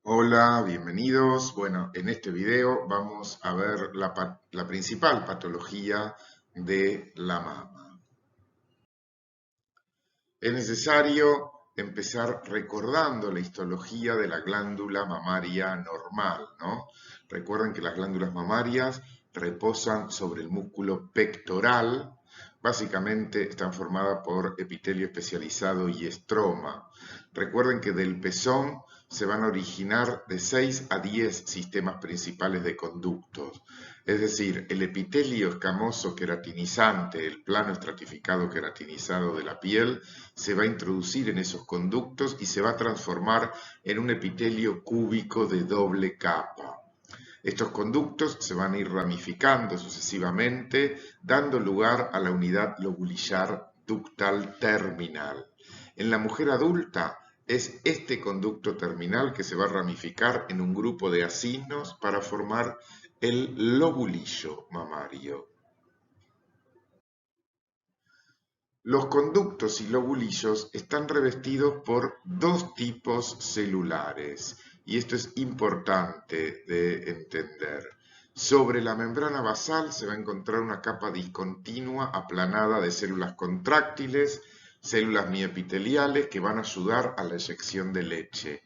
Hola, bienvenidos. Bueno, en este video vamos a ver la principal patología de la mama. Es necesario empezar recordando la histología de la glándula mamaria normal, ¿no? Recuerden que las glándulas mamarias reposan sobre el músculo pectoral. Básicamente están formadas por epitelio especializado y estroma. Recuerden que del pezón se van a originar de 6 a 10 sistemas principales de conductos. Es decir, el epitelio escamoso queratinizante, el plano estratificado queratinizado de la piel, se va a introducir en esos conductos y se va a transformar en un epitelio cúbico de doble capa. Estos conductos se van a ir ramificando sucesivamente, dando lugar a la unidad lobulillar ductal terminal. En la mujer adulta es este conducto terminal que se va a ramificar en un grupo de acinos para formar el lobulillo mamario. Los conductos y lobulillos están revestidos por dos tipos celulares, y esto es importante de entender. Sobre la membrana basal se va a encontrar una capa discontinua aplanada de células contráctiles, células miepiteliales que van a ayudar a la eyección de leche.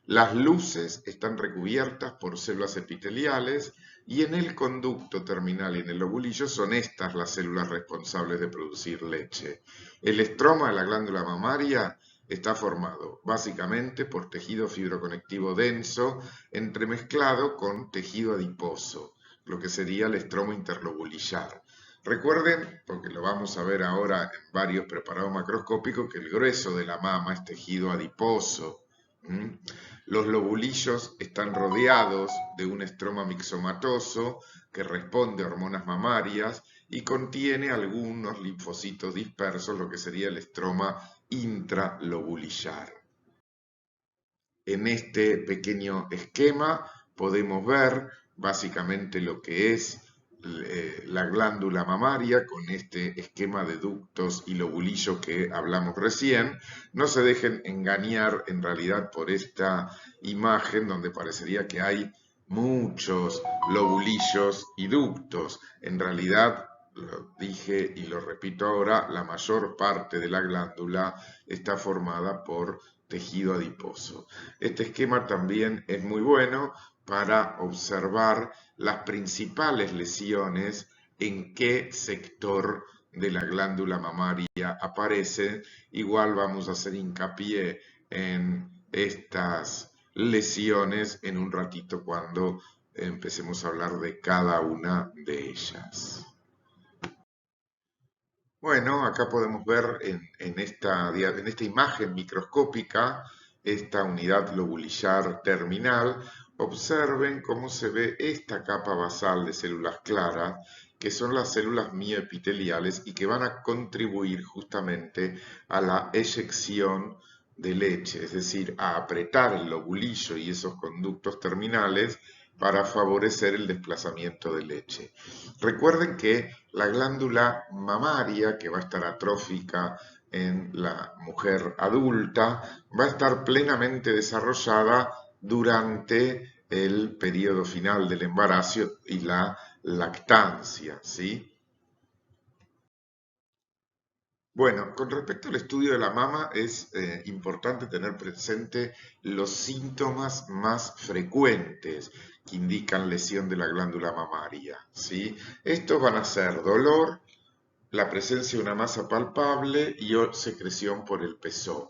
Las luces están recubiertas por células epiteliales y en el conducto terminal y en el lobulillo son estas las células responsables de producir leche. El estroma de la glándula mamaria está formado básicamente por tejido fibroconectivo denso entremezclado con tejido adiposo, lo que sería el estromo interlobulillar. Recuerden, porque lo vamos a ver ahora en varios preparados macroscópicos, que el grueso de la mama es tejido adiposo. Los lobulillos están rodeados de un estroma mixomatoso que responde a hormonas mamarias y contiene algunos linfocitos dispersos, lo que sería el estroma intralobulillar. En este pequeño esquema podemos ver básicamente lo que es la glándula mamaria con este esquema de ductos y lobulillos que hablamos recién. No se dejen engañar en realidad por esta imagen donde parecería que hay muchos lobulillos y ductos. En realidad, lo dije y lo repito ahora, la mayor parte de la glándula está formada por tejido adiposo. Este esquema también es muy bueno para observar las principales lesiones en qué sector de la glándula mamaria aparecen. Igual vamos a hacer hincapié en estas lesiones en un ratito cuando empecemos a hablar de cada una de ellas. Bueno, acá podemos ver en esta imagen microscópica esta unidad lobulillar terminal. Observen cómo se ve esta capa basal de células claras, que son las células mioepiteliales y que van a contribuir justamente a la eyección de leche, es decir, a apretar el lobulillo y esos conductos terminales para favorecer el desplazamiento de leche. Recuerden que la glándula mamaria, que va a estar atrófica en la mujer adulta, va a estar plenamente desarrollada durante el periodo final del embarazo y la lactancia, ¿sí? Bueno, con respecto al estudio de la mama es importante tener presente los síntomas más frecuentes que indican lesión de la glándula mamaria, ¿sí? Estos van a ser dolor, la presencia de una masa palpable y o secreción por el pezón.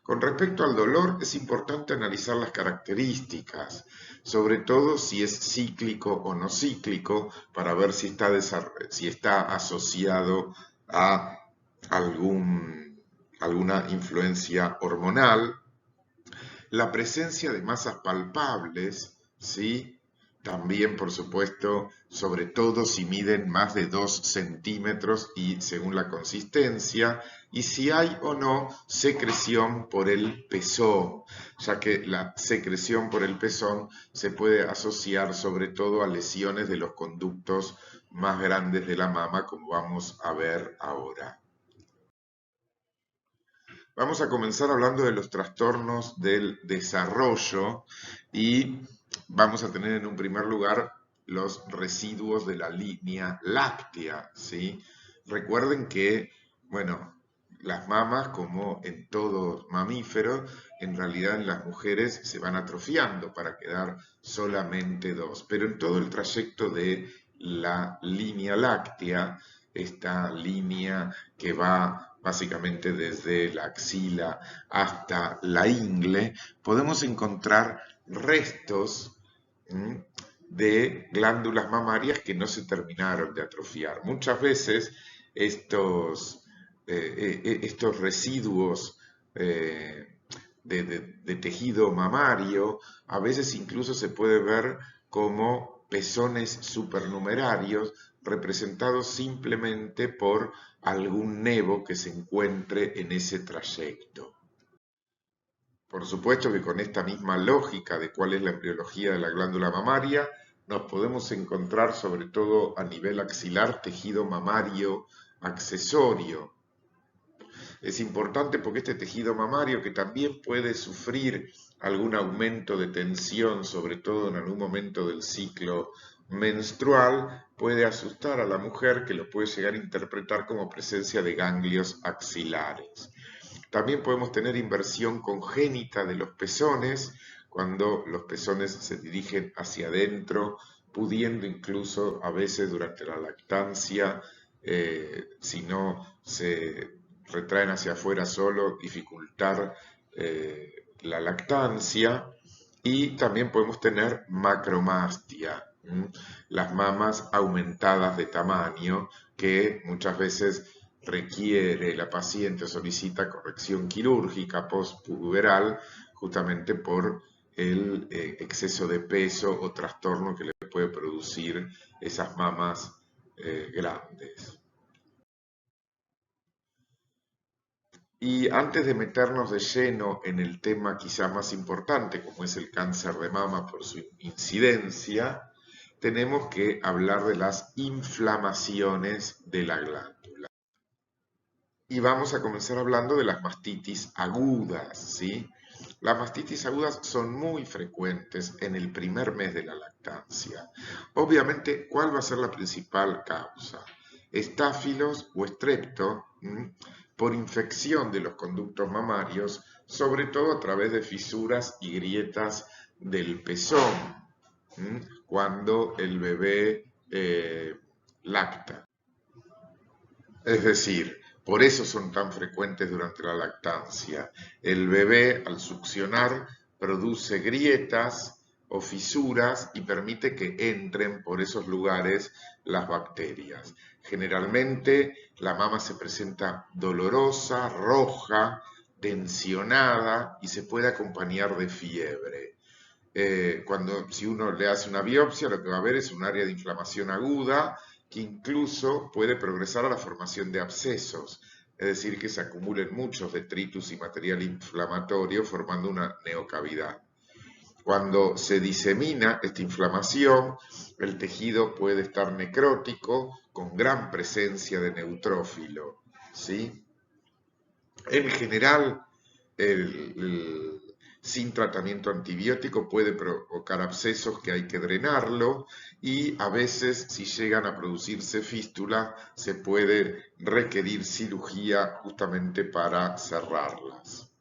Con respecto al dolor, es importante analizar las características, sobre todo si es cíclico o no cíclico, para ver si está asociado a alguna influencia hormonal. La presencia de masas palpables, ¿sí? También, por supuesto, sobre todo si miden más de 2 centímetros y según la consistencia, y si hay o no secreción por el pezón, ya que la secreción por el pezón se puede asociar sobre todo a lesiones de los conductos más grandes de la mama, como vamos a ver ahora. Vamos a comenzar hablando de los trastornos del desarrollo Y vamos a tener en un primer lugar los residuos de la línea láctea, ¿sí? Recuerden que, bueno, las mamas, como en todo mamífero, en realidad en las mujeres se van atrofiando para quedar solamente dos. Pero en todo el trayecto de la línea láctea, esta línea que va básicamente desde la axila hasta la ingle, podemos encontrar restos de glándulas mamarias que no se terminaron de atrofiar. Muchas veces estos residuos de tejido mamario, a veces incluso se puede ver como pezones supernumerarios representados simplemente por algún nevo que se encuentre en ese trayecto. Por supuesto que con esta misma lógica de cuál es la embriología de la glándula mamaria, nos podemos encontrar sobre todo a nivel axilar tejido mamario accesorio. Es importante porque este tejido mamario, que también puede sufrir algún aumento de tensión, sobre todo en algún momento del ciclo menstrual, puede asustar a la mujer, que lo puede llegar a interpretar como presencia de ganglios axilares. También podemos tener inversión congénita de los pezones, cuando los pezones se dirigen hacia adentro, pudiendo incluso a veces durante la lactancia, si no se retraen hacia afuera solo, dificultar la lactancia. Y también podemos tener macromastia, las mamas aumentadas de tamaño, que muchas veces requiere la paciente o solicita corrección quirúrgica postpuberal justamente por el exceso de peso o trastorno que le puede producir esas mamas grandes. Y antes de meternos de lleno en el tema quizá más importante, como es el cáncer de mama por su incidencia, tenemos que hablar de las inflamaciones de la glándula. Y vamos a comenzar hablando de las mastitis agudas, ¿sí? Las mastitis agudas son muy frecuentes en el primer mes de la lactancia. Obviamente, ¿cuál va a ser la principal causa? Estáfilos o estrepto, por infección de los conductos mamarios, sobre todo a través de fisuras y grietas del pezón, cuando el bebé lacta. Es decir, por eso son tan frecuentes durante la lactancia. El bebé, al succionar, produce grietas o fisuras y permite que entren por esos lugares las bacterias. Generalmente la mama se presenta dolorosa, roja, tensionada y se puede acompañar de fiebre. Si uno le hace una biopsia, lo que va a ver es un área de inflamación aguda que incluso puede progresar a la formación de abscesos, es decir, que se acumulen muchos detritus y material inflamatorio formando una neocavidad. Cuando se disemina esta inflamación, el tejido puede estar necrótico con gran presencia de neutrófilo, ¿sí? En general, sin tratamiento antibiótico puede provocar abscesos que hay que drenarlo y a veces si llegan a producirse fístulas se puede requerir cirugía justamente para cerrarlas.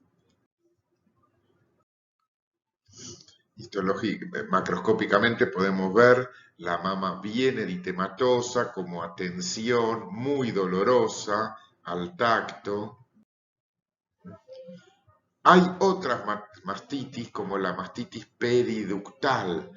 Macroscópicamente podemos ver la mama bien eritematosa, como a tensión, muy dolorosa al tacto. Hay otras mastitis, como la mastitis periductal,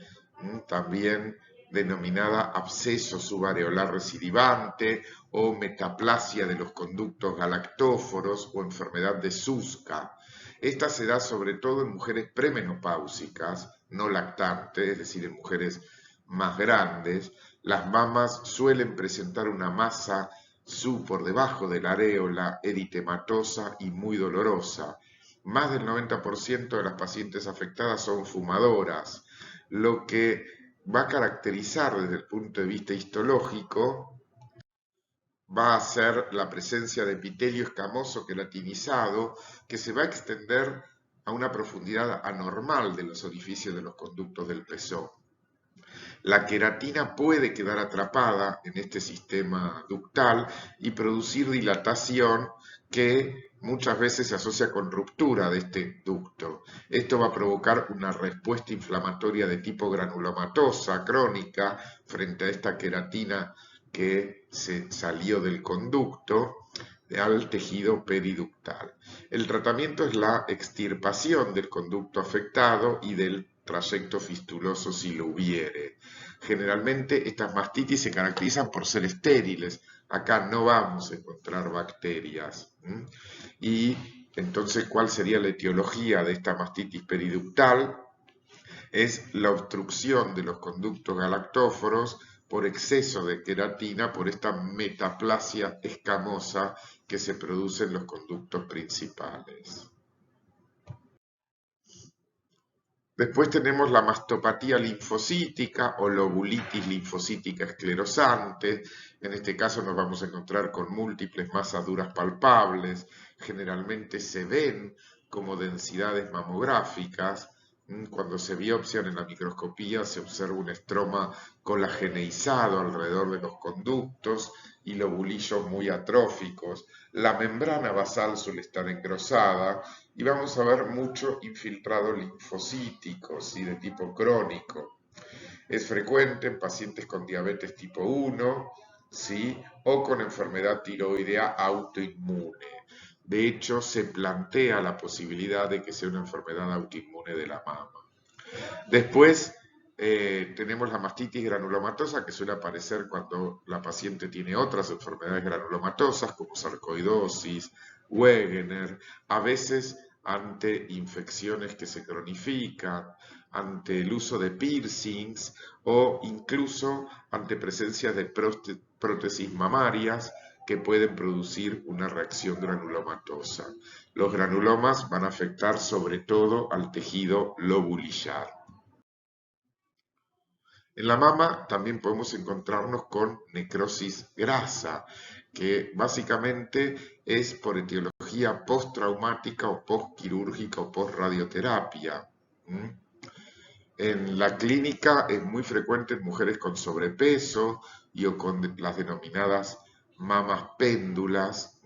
también denominada absceso subareolar recidivante o metaplasia de los conductos galactóforos o enfermedad de Suska. Esta se da sobre todo en mujeres premenopáusicas, no lactantes, es decir, en mujeres más grandes. Las mamas suelen presentar una masa por debajo de la areola, eritematosa y muy dolorosa. Más del 90% de las pacientes afectadas son fumadoras, lo que va a caracterizar desde el punto de vista histológico va a ser la presencia de epitelio escamoso queratinizado que se va a extender a una profundidad anormal de los orificios de los conductos del pezón. La queratina puede quedar atrapada en este sistema ductal y producir dilatación que muchas veces se asocia con ruptura de este ducto. Esto va a provocar una respuesta inflamatoria de tipo granulomatosa crónica frente a esta queratina que se salió del conducto al tejido periductal. El tratamiento es la extirpación del conducto afectado y del trayecto fistuloso si lo hubiere. Generalmente estas mastitis se caracterizan por ser estériles. Acá no vamos a encontrar bacterias. Y entonces, ¿cuál sería la etiología de esta mastitis periductal? Es la obstrucción de los conductos galactóforos por exceso de queratina, por esta metaplasia escamosa que se produce en los conductos principales. Después tenemos la mastopatía linfocítica o lobulitis linfocítica esclerosante. En este caso nos vamos a encontrar con múltiples masas duras palpables. Generalmente se ven como densidades mamográficas. Cuando se biopsian en la microscopía se observa un estroma colageneizado alrededor de los conductos y lobulillos muy atróficos. La membrana basal suele estar engrosada y vamos a ver mucho infiltrado linfocítico, ¿sí? De tipo crónico. Es frecuente en pacientes con diabetes tipo 1, ¿sí? O con enfermedad tiroidea autoinmune. De hecho, se plantea la posibilidad de que sea una enfermedad autoinmune de la mama. Después tenemos la mastitis granulomatosa que suele aparecer cuando la paciente tiene otras enfermedades granulomatosas como sarcoidosis, Wegener, a veces ante infecciones que se cronifican, ante el uso de piercings o incluso ante presencia de prótesis mamarias que pueden producir una reacción granulomatosa. Los granulomas van a afectar sobre todo al tejido lobulillar. En la mama también podemos encontrarnos con necrosis grasa, que básicamente es por etiología postraumática o postquirúrgica o postradioterapia. En la clínica es muy frecuente en mujeres con sobrepeso y o con las denominadas mamas péndulas.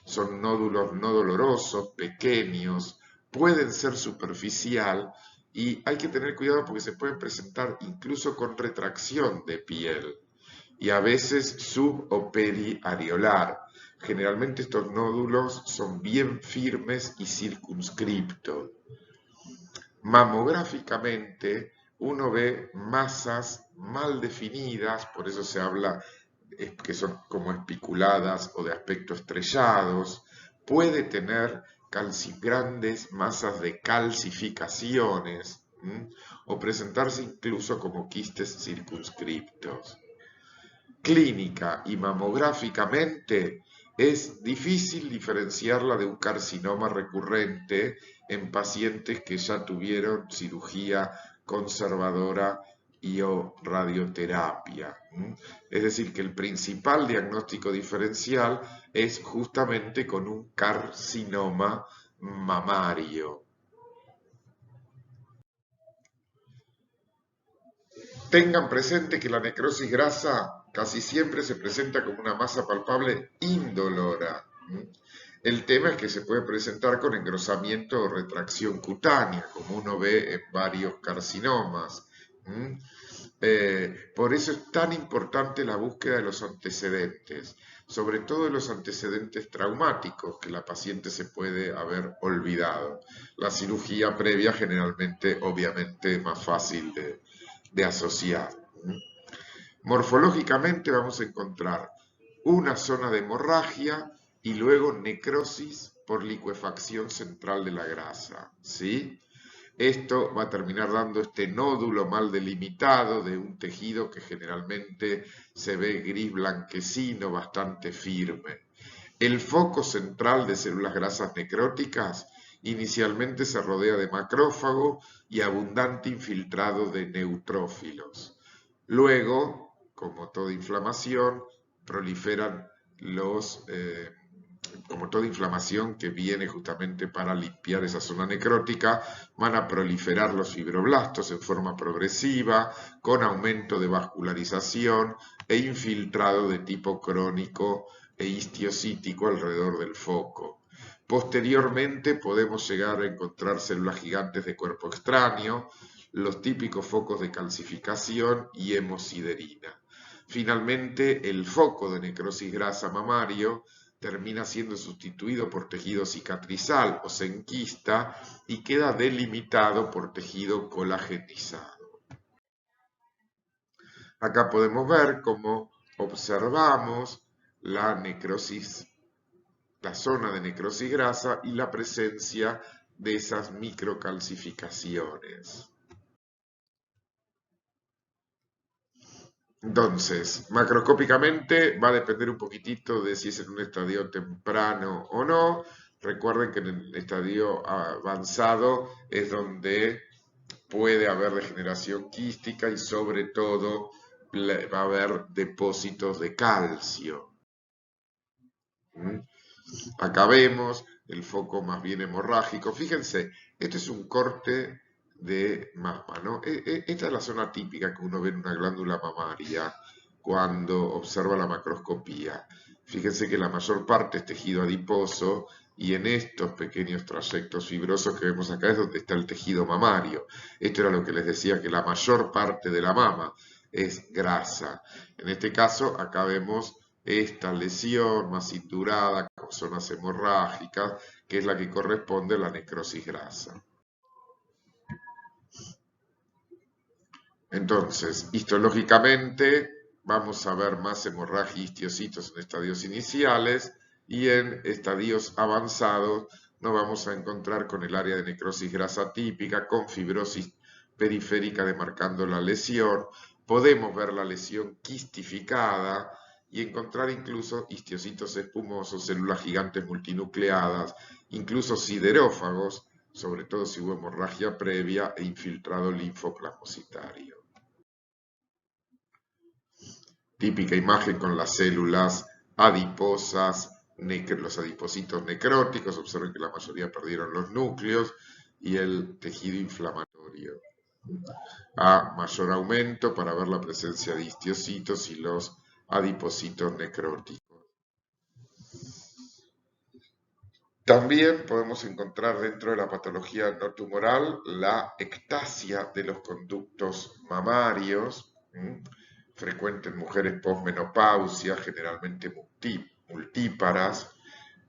Son nódulos no dolorosos, pequeños, pueden ser superficial y hay que tener cuidado porque se pueden presentar incluso con retracción de piel y a veces sub o periareolar. Generalmente estos nódulos son bien firmes y circunscriptos. Mamográficamente uno ve masas mal definidas, por eso se habla que son como espiculadas o de aspecto estrellados. Puede tener grandes masas de calcificaciones o presentarse incluso como quistes circunscriptos. Clínica y mamográficamente es difícil diferenciarla de un carcinoma recurrente en pacientes que ya tuvieron cirugía conservadora y o radioterapia. Es decir, que el principal diagnóstico diferencial es justamente con un carcinoma mamario. Tengan presente que la necrosis grasa casi siempre se presenta como una masa palpable indolora. El tema es que se puede presentar con engrosamiento o retracción cutánea, como uno ve en varios carcinomas. Por eso es tan importante la búsqueda de los antecedentes, sobre todo de los antecedentes traumáticos que la paciente se puede haber olvidado. La cirugía previa generalmente, obviamente, es más fácil de asociar. Morfológicamente vamos a encontrar una zona de hemorragia y luego necrosis por licuefacción central de la grasa, ¿sí? Esto va a terminar dando este nódulo mal delimitado de un tejido que generalmente se ve gris blanquecino, bastante firme. El foco central de células grasas necróticas inicialmente se rodea de macrófago y abundante infiltrado de neutrófilos. Luego, como toda inflamación, proliferan los como toda inflamación que viene justamente para limpiar esa zona necrótica, van a proliferar los fibroblastos en forma progresiva, con aumento de vascularización e infiltrado de tipo crónico e histiocítico alrededor del foco. Posteriormente podemos llegar a encontrar células gigantes de cuerpo extraño, los típicos focos de calcificación y hemosiderina. Finalmente, el foco de necrosis grasa mamario termina siendo sustituido por tejido cicatrizal o senquista y queda delimitado por tejido colagenizado. Acá podemos ver cómo observamos la necrosis, la zona de necrosis grasa y la presencia de esas microcalcificaciones. Entonces, macroscópicamente va a depender un poquitito de si es en un estadio temprano o no. Recuerden que en el estadio avanzado es donde puede haber degeneración quística y sobre todo va a haber depósitos de calcio. Acá vemos el foco más bien hemorrágico. Fíjense, este es un corte de mama, ¿no? Esta es la zona típica que uno ve en una glándula mamaria cuando observa la macroscopía. Fíjense que la mayor parte es tejido adiposo y en estos pequeños trayectos fibrosos que vemos acá es donde está el tejido mamario. Esto era lo que les decía, que la mayor parte de la mama es grasa. En este caso, acá vemos esta lesión más cinturada con zonas hemorrágicas, que es la que corresponde a la necrosis grasa. Entonces, histológicamente vamos a ver más hemorragia y histiocitos en estadios iniciales y en estadios avanzados nos vamos a encontrar con el área de necrosis grasa típica, con fibrosis periférica demarcando la lesión. Podemos ver la lesión quistificada y encontrar incluso histiocitos espumosos, células gigantes multinucleadas, incluso siderófagos, sobre todo si hubo hemorragia previa e infiltrado linfoplasmocitario. Típica imagen con las células adiposas, los adipocitos necróticos, observen que la mayoría perdieron los núcleos, y el tejido inflamatorio. A mayor aumento para ver la presencia de histiocitos y los adipocitos necróticos. También podemos encontrar dentro de la patología no tumoral la ectasia de los conductos mamarios, frecuente en mujeres posmenopausia, generalmente multíparas,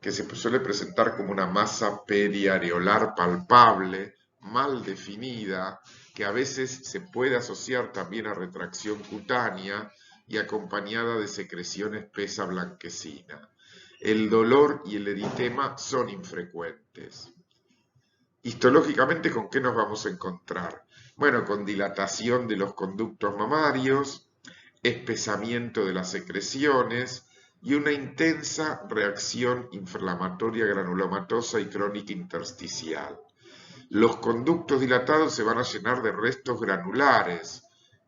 que se suele presentar como una masa periareolar palpable, mal definida, que a veces se puede asociar también a retracción cutánea y acompañada de secreción espesa blanquecina. El dolor y el eritema son infrecuentes. Histológicamente, ¿con qué nos vamos a encontrar? Bueno, con dilatación de los conductos mamarios, espesamiento de las secreciones y una intensa reacción inflamatoria granulomatosa y crónica intersticial. Los conductos dilatados se van a llenar de restos granulares,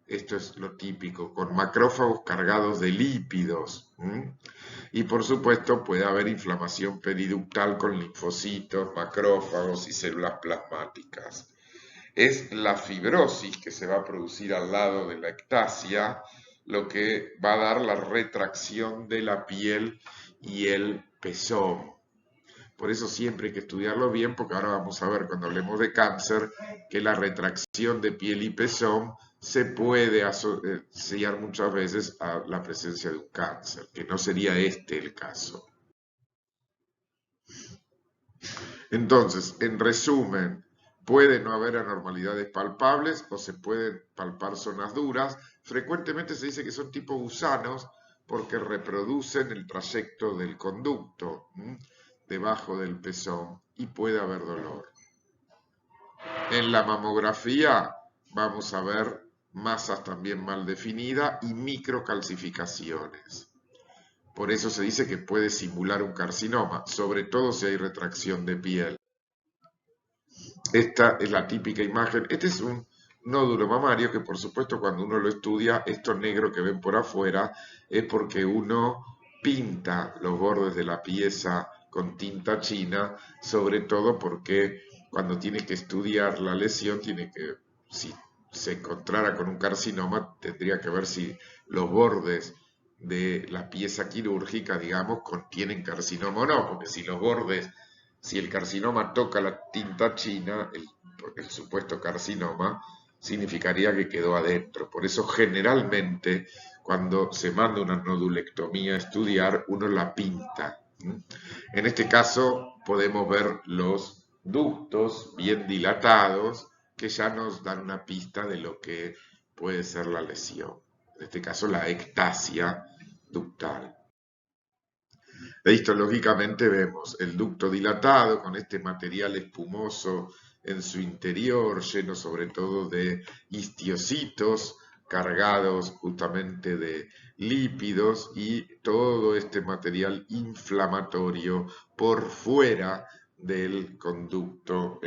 esto es lo típico, con macrófagos cargados de lípidos. Y por supuesto puede haber inflamación periductal con linfocitos, macrófagos y células plasmáticas. Es la fibrosis que se va a producir al lado de la ectasia lo que va a dar la retracción de la piel y el pezón. Por eso siempre hay que estudiarlo bien, porque ahora vamos a ver cuando hablemos de cáncer que la retracción de piel y pezón se puede asociar muchas veces a la presencia de un cáncer, que no sería este el caso. Entonces, en resumen, puede no haber anormalidades palpables o se pueden palpar zonas duras. Frecuentemente se dice que son tipo gusanos porque reproducen el trayecto del conducto debajo del pezón y puede haber dolor. En la mamografía vamos a ver masas también mal definidas y microcalcificaciones. Por eso se dice que puede simular un carcinoma, sobre todo si hay retracción de piel. Esta es la típica imagen. Este es un nódulo mamario que, por supuesto, cuando uno lo estudia, esto negro que ven por afuera es porque uno pinta los bordes de la pieza con tinta china, sobre todo porque cuando tiene que estudiar la lesión, si se encontrara con un carcinoma, tendría que ver si los bordes de la pieza quirúrgica, digamos, contienen carcinoma o no, porque si el carcinoma toca la tinta china, el supuesto carcinoma, significaría que quedó adentro. Por eso generalmente cuando se manda una nodulectomía a estudiar, uno la pinta. En este caso podemos ver los ductos bien dilatados que ya nos dan una pista de lo que puede ser la lesión. En este caso la ectasia ductal. Histológicamente vemos el ducto dilatado con este material espumoso en su interior, lleno sobre todo de histiocitos cargados justamente de lípidos y todo este material inflamatorio por fuera del conducto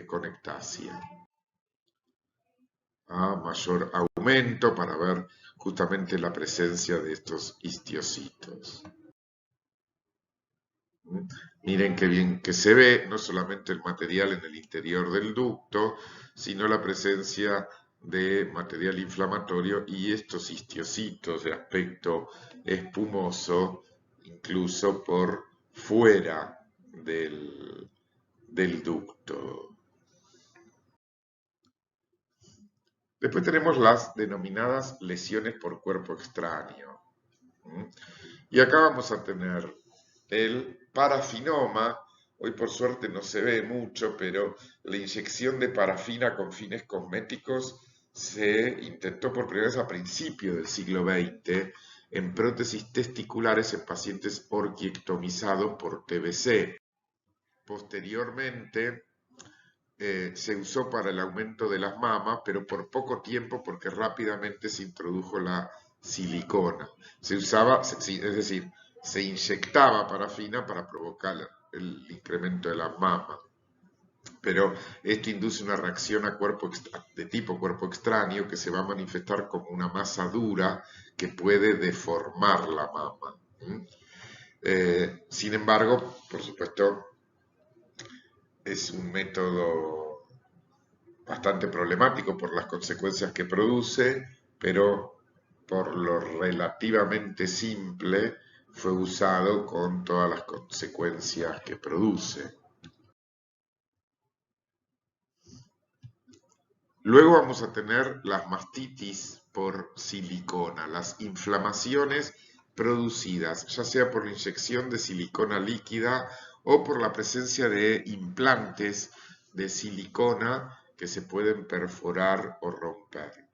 con ectasia. A mayor aumento para ver justamente la presencia de estos histiocitos. Miren qué bien que se ve, no solamente el material en el interior del ducto, sino la presencia de material inflamatorio y estos histiocitos de aspecto espumoso, incluso por fuera del ducto. Después tenemos las denominadas lesiones por cuerpo extraño. Y acá vamos a tener el parafinoma. Hoy por suerte no se ve mucho, pero la inyección de parafina con fines cosméticos se intentó por primera vez a principios del siglo XX en prótesis testiculares en pacientes orquiectomizados por TBC. Posteriormente se usó para el aumento de las mamas, pero por poco tiempo porque rápidamente se introdujo la silicona. Se usaba, es decir, se inyectaba parafina para provocar el incremento de las mamas. Pero esto induce una reacción de tipo cuerpo extraño que se va a manifestar como una masa dura que puede deformar la mama. Sin embargo, por supuesto, es un método bastante problemático por las consecuencias que produce, pero por lo relativamente simple fue usado con todas las consecuencias que produce. Luego vamos a tener las mastitis por silicona, las inflamaciones producidas ya sea por la inyección de silicona líquida o por la presencia de implantes de silicona que se pueden perforar o romper.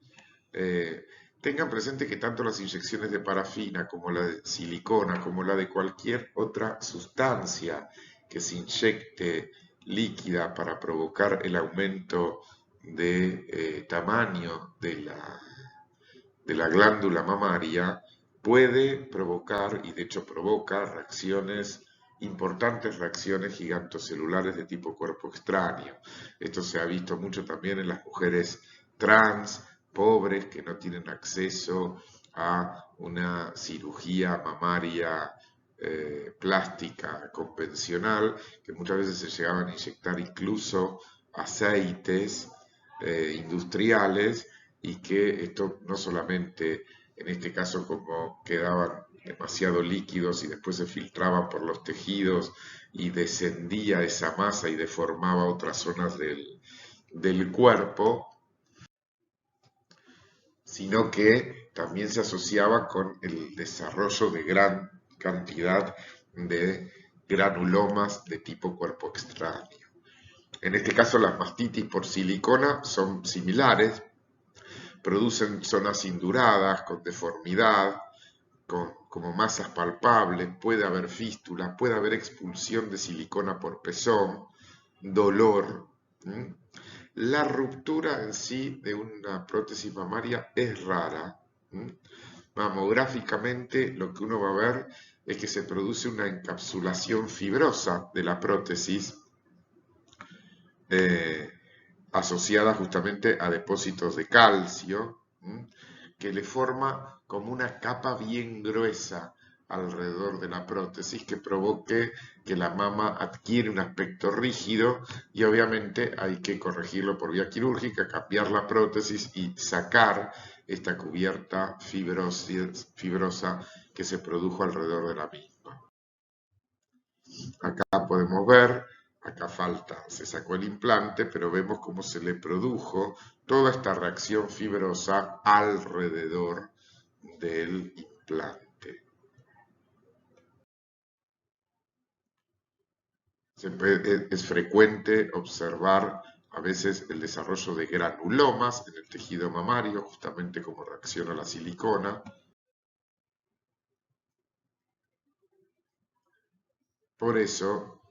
Tengan presente que tanto las inyecciones de parafina como la de silicona, como la de cualquier otra sustancia que se inyecte líquida para provocar el aumento de tamaño de la glándula mamaria, puede provocar, y de hecho provoca, importantes reacciones gigantocelulares de tipo cuerpo extraño. Esto se ha visto mucho también en las mujeres trans, pobres, que no tienen acceso a una cirugía mamaria plástica convencional, que muchas veces se llegaban a inyectar incluso aceites industriales, y que esto no solamente en este caso como quedaban demasiado líquidos y después se filtraban por los tejidos y descendía esa masa y deformaba otras zonas del cuerpo, sino que también se asociaba con el desarrollo de gran cantidad de granulomas de tipo cuerpo extraño. En este caso las mastitis por silicona son similares, producen zonas induradas, con deformidad, como masas palpables, puede haber fístulas, puede haber expulsión de silicona por pezón, dolor. La ruptura en sí de una prótesis mamaria es rara. Mamográficamente lo que uno va a ver es que se produce una encapsulación fibrosa de la prótesis asociada justamente a depósitos de calcio, que le forma como una capa bien gruesa alrededor de la prótesis que provoque que la mama adquiere un aspecto rígido y obviamente hay que corregirlo por vía quirúrgica, cambiar la prótesis y sacar esta cubierta fibrosa que se produjo alrededor de la misma. Acá podemos ver, acá falta, se sacó el implante, pero vemos cómo se le produjo toda esta reacción fibrosa alrededor del implante. Es frecuente observar a veces el desarrollo de granulomas en el tejido mamario, justamente como reacciona a la silicona. Por eso,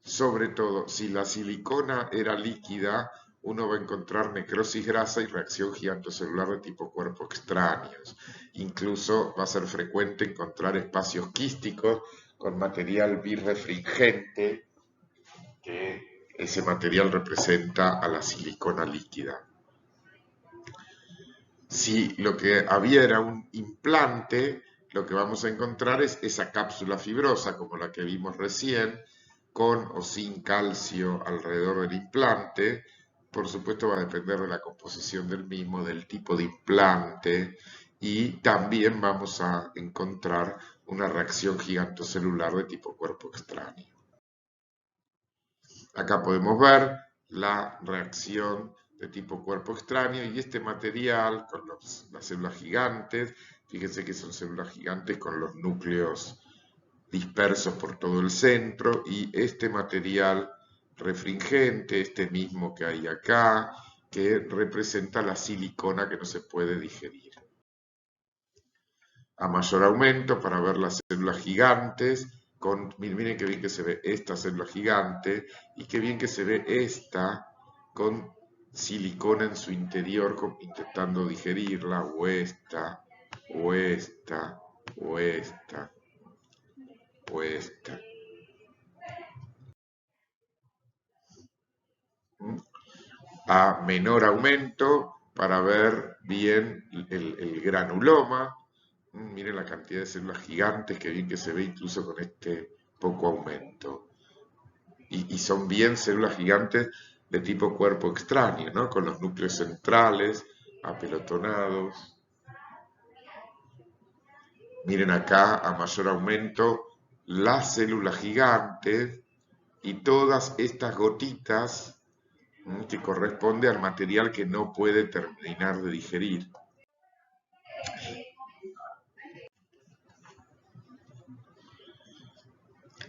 sobre todo, si la silicona era líquida, uno va a encontrar necrosis grasa y reacción gigantocelular de tipo cuerpo extraños. Incluso va a ser frecuente encontrar espacios quísticos con material birrefringente, que ese material representa a la silicona líquida. Si lo que había era un implante, lo que vamos a encontrar es esa cápsula fibrosa, como la que vimos recién, con o sin calcio alrededor del implante. Por supuesto va a depender de la composición del mismo, del tipo de implante, y también vamos a encontrar una reacción gigantocelular de tipo cuerpo extraño. Acá podemos ver la reacción de tipo cuerpo extraño y este material con las células gigantes, fíjense que son células gigantes con los núcleos dispersos por todo el centro y este material refringente, este mismo que hay acá, que representa la silicona que no se puede digerir. A mayor aumento, para ver las células gigantes, miren qué bien que se ve esta célula gigante y qué bien que se ve esta con silicona en su interior intentando digerirla, o esta, o esta, o esta, o esta. A menor aumento, para ver bien el granuloma. Miren la cantidad de células gigantes, que bien que se ve incluso con este poco aumento. Y son bien células gigantes de tipo cuerpo extraño, ¿no? Con los núcleos centrales apelotonados. Miren acá, a mayor aumento, las células gigantes y todas estas gotitas que corresponde al material que no puede terminar de digerir.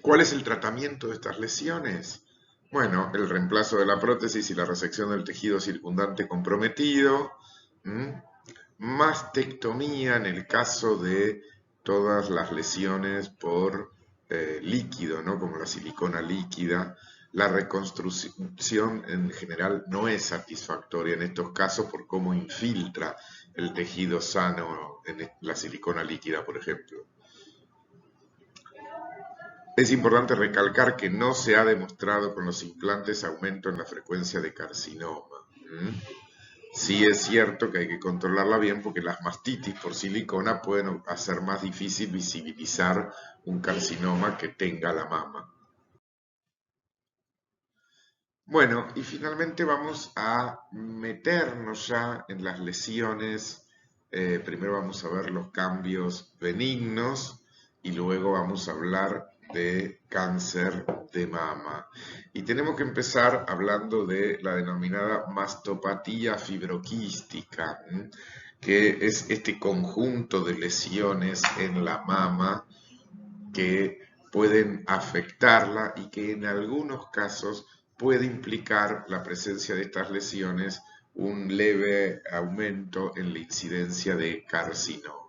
¿Cuál es el tratamiento de estas lesiones? Bueno, el reemplazo de la prótesis y la resección del tejido circundante comprometido, mastectomía en el caso de todas las lesiones por líquido, ¿no? Como la silicona líquida. La reconstrucción en general no es satisfactoria en estos casos por cómo infiltra el tejido sano en la silicona líquida, por ejemplo. Es importante recalcar que no se ha demostrado con los implantes aumento en la frecuencia de carcinoma. Sí es cierto que hay que controlarla bien porque las mastitis por silicona pueden hacer más difícil visibilizar un carcinoma que tenga la mama. Bueno, y finalmente vamos a meternos ya en las lesiones. Primero vamos a ver los cambios benignos y luego vamos a hablar de cáncer de mama. Y tenemos que empezar hablando de la denominada mastopatía fibroquística, que es este conjunto de lesiones en la mama que pueden afectarla y que en algunos casos puede implicar la presencia de estas lesiones un leve aumento en la incidencia de carcinoma.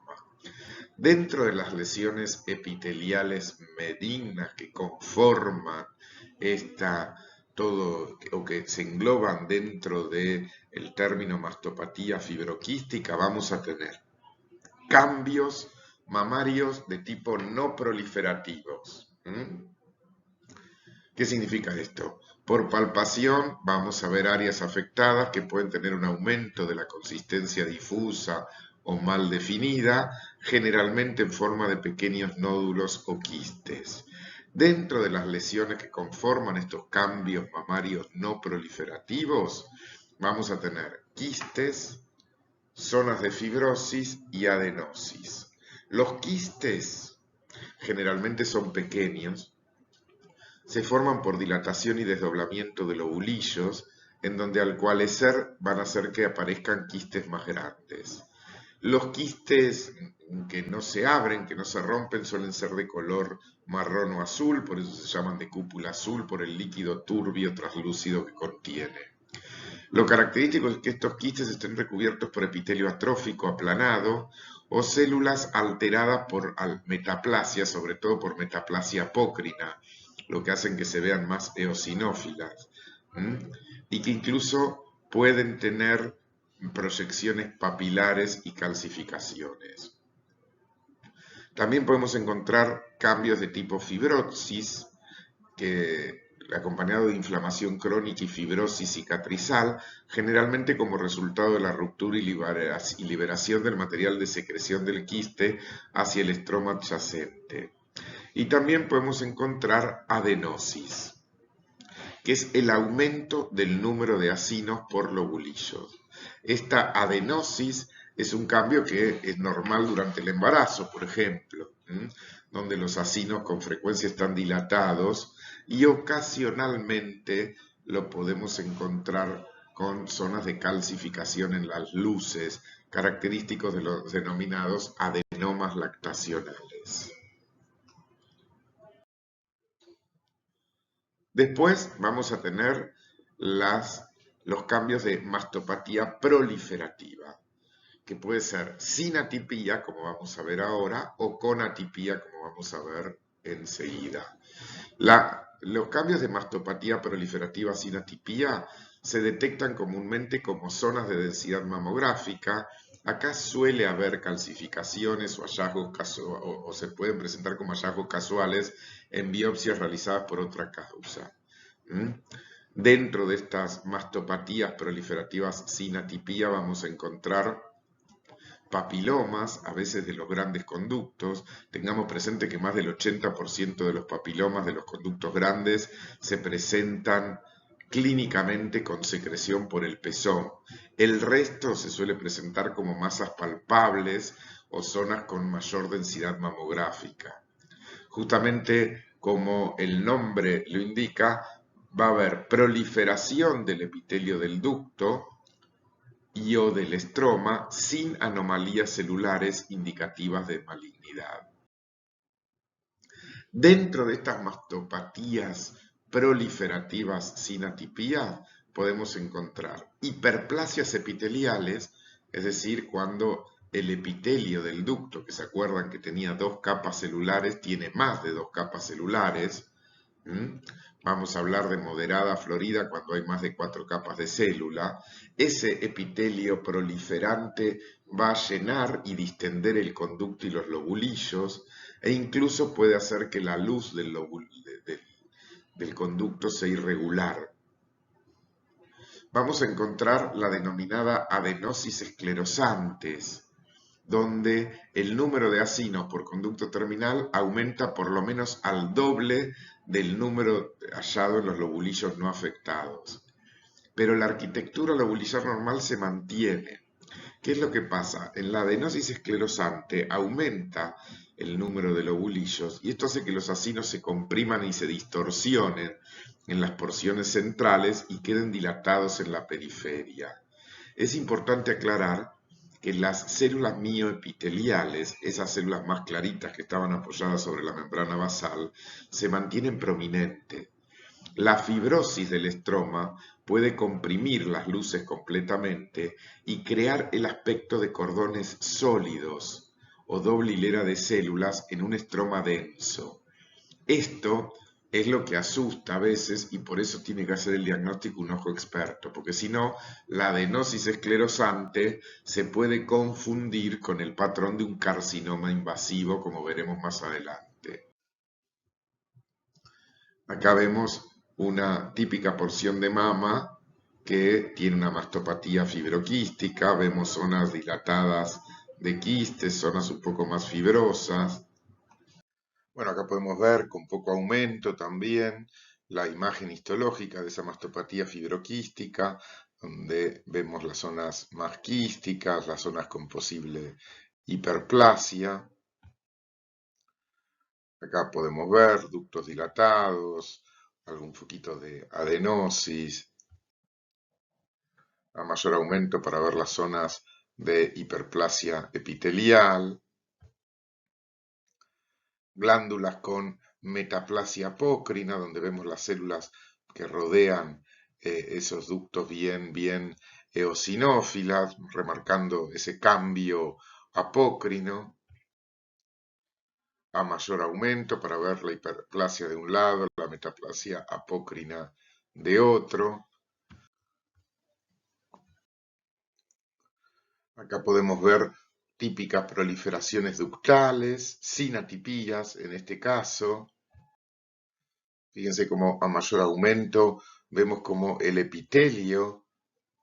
Dentro de las lesiones epiteliales benignas que conforman todo o que se engloban dentro del término mastopatía fibroquística, vamos a tener cambios mamarios de tipo no proliferativos. ¿Qué significa esto? Por palpación vamos a ver áreas afectadas que pueden tener un aumento de la consistencia difusa o mal definida, generalmente en forma de pequeños nódulos o quistes. Dentro de las lesiones que conforman estos cambios mamarios no proliferativos, vamos a tener quistes, zonas de fibrosis y adenosis. Los quistes generalmente son pequeños, se forman por dilatación y desdoblamiento de lobulillos, en donde al coalescer van a hacer que aparezcan quistes más grandes. Los quistes que no se abren, que no se rompen, suelen ser de color marrón o azul, por eso se llaman de cúpula azul, por el líquido turbio translúcido que contiene. Lo característico es que estos quistes estén recubiertos por epitelio atrófico aplanado o células alteradas por metaplasia, sobre todo por metaplasia apócrina, lo que hacen que se vean más eosinófilas, y que incluso pueden tener proyecciones papilares y calcificaciones. También podemos encontrar cambios de tipo fibrosis, acompañado de inflamación crónica y fibrosis cicatrizal, generalmente como resultado de la ruptura y liberación del material de secreción del quiste hacia el estroma adyacente. Y también podemos encontrar adenosis, que es el aumento del número de acinos por lobulillos. Esta adenosis es un cambio que es normal durante el embarazo, por ejemplo, donde los acinos con frecuencia están dilatados y ocasionalmente lo podemos encontrar con zonas de calcificación en las luces, característicos de los denominados adenomas lactacionales. Después vamos a tener los cambios de mastopatía proliferativa, que puede ser sin atipía, como vamos a ver ahora, o con atipía, como vamos a ver enseguida. Los cambios de mastopatía proliferativa sin atipía se detectan comúnmente como zonas de densidad mamográfica. Acá suele haber calcificaciones o hallazgos o se pueden presentar como hallazgos casuales en biopsias realizadas por otra causa. Dentro de estas mastopatías proliferativas sin atipía vamos a encontrar papilomas, a veces de los grandes conductos. Tengamos presente que más del 80% de los papilomas de los conductos grandes se presentan clínicamente con secreción por el pezón. El resto se suele presentar como masas palpables o zonas con mayor densidad mamográfica. Justamente como el nombre lo indica, va a haber proliferación del epitelio del ducto y o del estroma sin anomalías celulares indicativas de malignidad. Dentro de estas mastopatías proliferativas sin atipía podemos encontrar hiperplasias epiteliales, es decir, cuando el epitelio del ducto, que se acuerdan que tenía 2 capas celulares, tiene más de 2 capas celulares. Vamos a hablar de moderada florida cuando hay más de 4 capas de célula. Ese epitelio proliferante va a llenar y distender el conducto y los lobulillos e incluso puede hacer que la luz del conducto sea irregular. Vamos a encontrar la denominada adenosis esclerosantes, donde el número de acinos por conducto terminal aumenta por lo menos al doble del número hallado en los lobulillos no afectados. Pero la arquitectura lobulillar normal se mantiene. ¿Qué es lo que pasa? En la adenosis esclerosante aumenta el número de lobulillos y esto hace que los acinos se compriman y se distorsionen en las porciones centrales y queden dilatados en la periferia. Es importante aclarar que las células mioepiteliales, esas células más claritas que estaban apoyadas sobre la membrana basal, se mantienen prominentes. La fibrosis del estroma puede comprimir las luces completamente y crear el aspecto de cordones sólidos o doble hilera de células en un estroma denso. Esto es lo que asusta a veces y por eso tiene que hacer el diagnóstico un ojo experto, porque si no, la adenosis esclerosante se puede confundir con el patrón de un carcinoma invasivo, como veremos más adelante. Acá vemos una típica porción de mama que tiene una mastopatía fibroquística, vemos zonas dilatadas de quistes, zonas un poco más fibrosas. Bueno, acá podemos ver con poco aumento también la imagen histológica de esa mastopatía fibroquística, donde vemos las zonas más quísticas, las zonas con posible hiperplasia. Acá podemos ver ductos dilatados, algún poquito de adenosis, a mayor aumento para ver las zonas de hiperplasia epitelial, glándulas con metaplasia apócrina, donde vemos las células que rodean esos ductos bien eosinófilas, remarcando ese cambio apócrino. A mayor aumento para ver la hiperplasia de un lado, la metaplasia apócrina de otro. Acá podemos ver típicas proliferaciones ductales, sin atipías en este caso. Fíjense cómo a mayor aumento vemos cómo el epitelio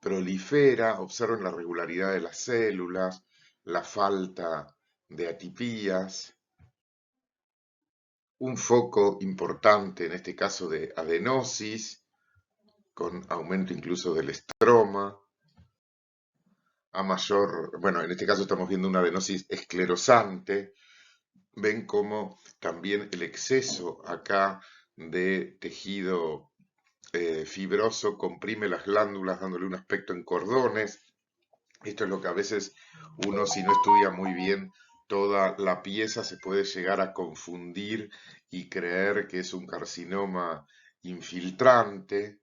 prolifera, observen la regularidad de las células, la falta de atipías. Un foco importante en este caso de adenosis, con aumento incluso del estroma. A mayor, bueno, en este caso estamos viendo una adenosis esclerosante. Ven cómo también el exceso acá de tejido fibroso comprime las glándulas dándole un aspecto en cordones. Esto es lo que a veces uno, si no estudia muy bien toda la pieza, se puede llegar a confundir y creer que es un carcinoma infiltrante.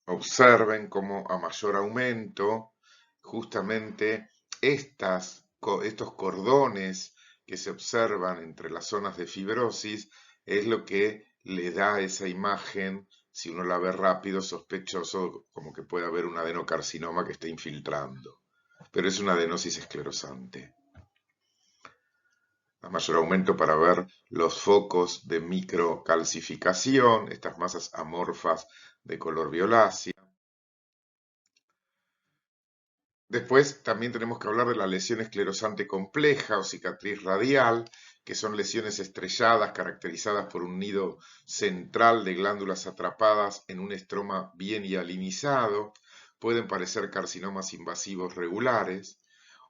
Observen cómo a mayor aumento, justamente estos cordones que se observan entre las zonas de fibrosis es lo que le da esa imagen, si uno la ve rápido, sospechoso, como que puede haber un adenocarcinoma que esté infiltrando. Pero es una adenosis esclerosante. A mayor aumento para ver los focos de microcalcificación, estas masas amorfas de color violáceo. Después también tenemos que hablar de la lesión esclerosante compleja o cicatriz radial, que son lesiones estrelladas caracterizadas por un nido central de glándulas atrapadas en un estroma bien hialinizado. Pueden parecer carcinomas invasivos regulares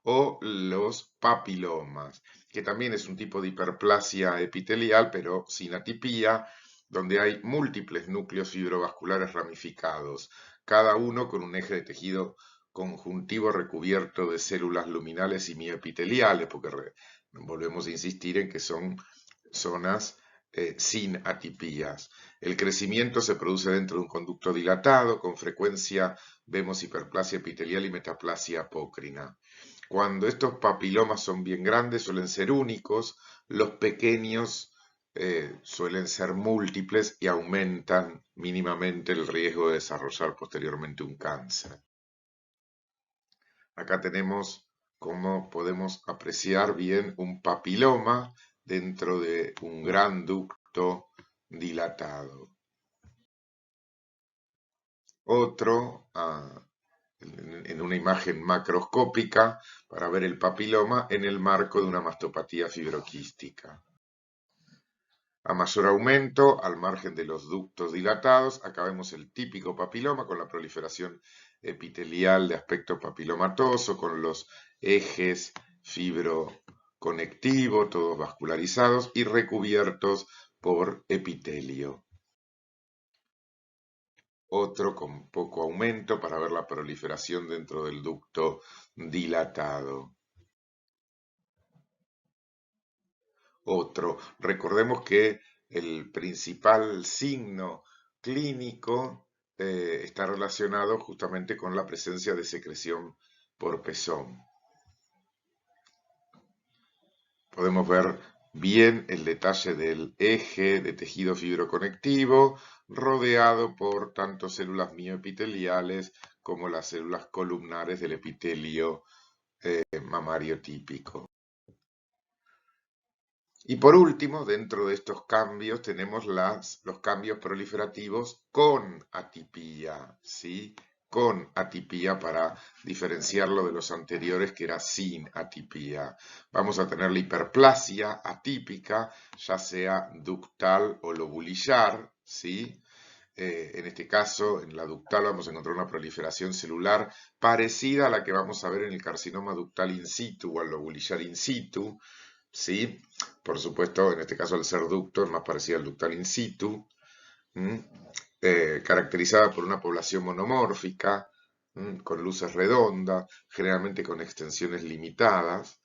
o los papilomas, que también es un tipo de hiperplasia epitelial, pero sin atipía, donde hay múltiples núcleos fibrovasculares ramificados, cada uno con un eje de tejido conjuntivo recubierto de células luminales y mioepiteliales, porque volvemos a insistir en que son zonas sin atipías. El crecimiento se produce dentro de un conducto dilatado, con frecuencia vemos hiperplasia epitelial y metaplasia apócrina. Cuando estos papilomas son bien grandes, suelen ser únicos, los pequeños suelen ser múltiples y aumentan mínimamente el riesgo de desarrollar posteriormente un cáncer. Acá tenemos cómo podemos apreciar bien un papiloma dentro de un gran ducto dilatado. Otro, en una imagen macroscópica para ver el papiloma en el marco de una mastopatía fibroquística. A mayor aumento, al margen de los ductos dilatados, acá vemos el típico papiloma con la proliferación epitelial de aspecto papilomatoso, con los ejes fibroconectivo, todos vascularizados y recubiertos por epitelio. Otro con poco aumento para ver la proliferación dentro del ducto dilatado. Otro, recordemos que el principal signo clínico está relacionado justamente con la presencia de secreción por pezón. Podemos ver bien el detalle del eje de tejido fibroconectivo rodeado por tanto células mioepiteliales como las células columnares del epitelio mamario típico. Y por último, dentro de estos cambios tenemos los cambios proliferativos con atipía, ¿sí? Con atipía para diferenciarlo de los anteriores que era sin atipía. Vamos a tener la hiperplasia atípica, ya sea ductal o lobulillar, ¿sí? En este caso, en la ductal vamos a encontrar una proliferación celular parecida a la que vamos a ver en el carcinoma ductal in situ o al lobulillar in situ, ¿sí? Por supuesto, en este caso al ser ducto es más parecido al ductal in situ, caracterizada por una población monomórfica, con luces redondas, generalmente con extensiones limitadas.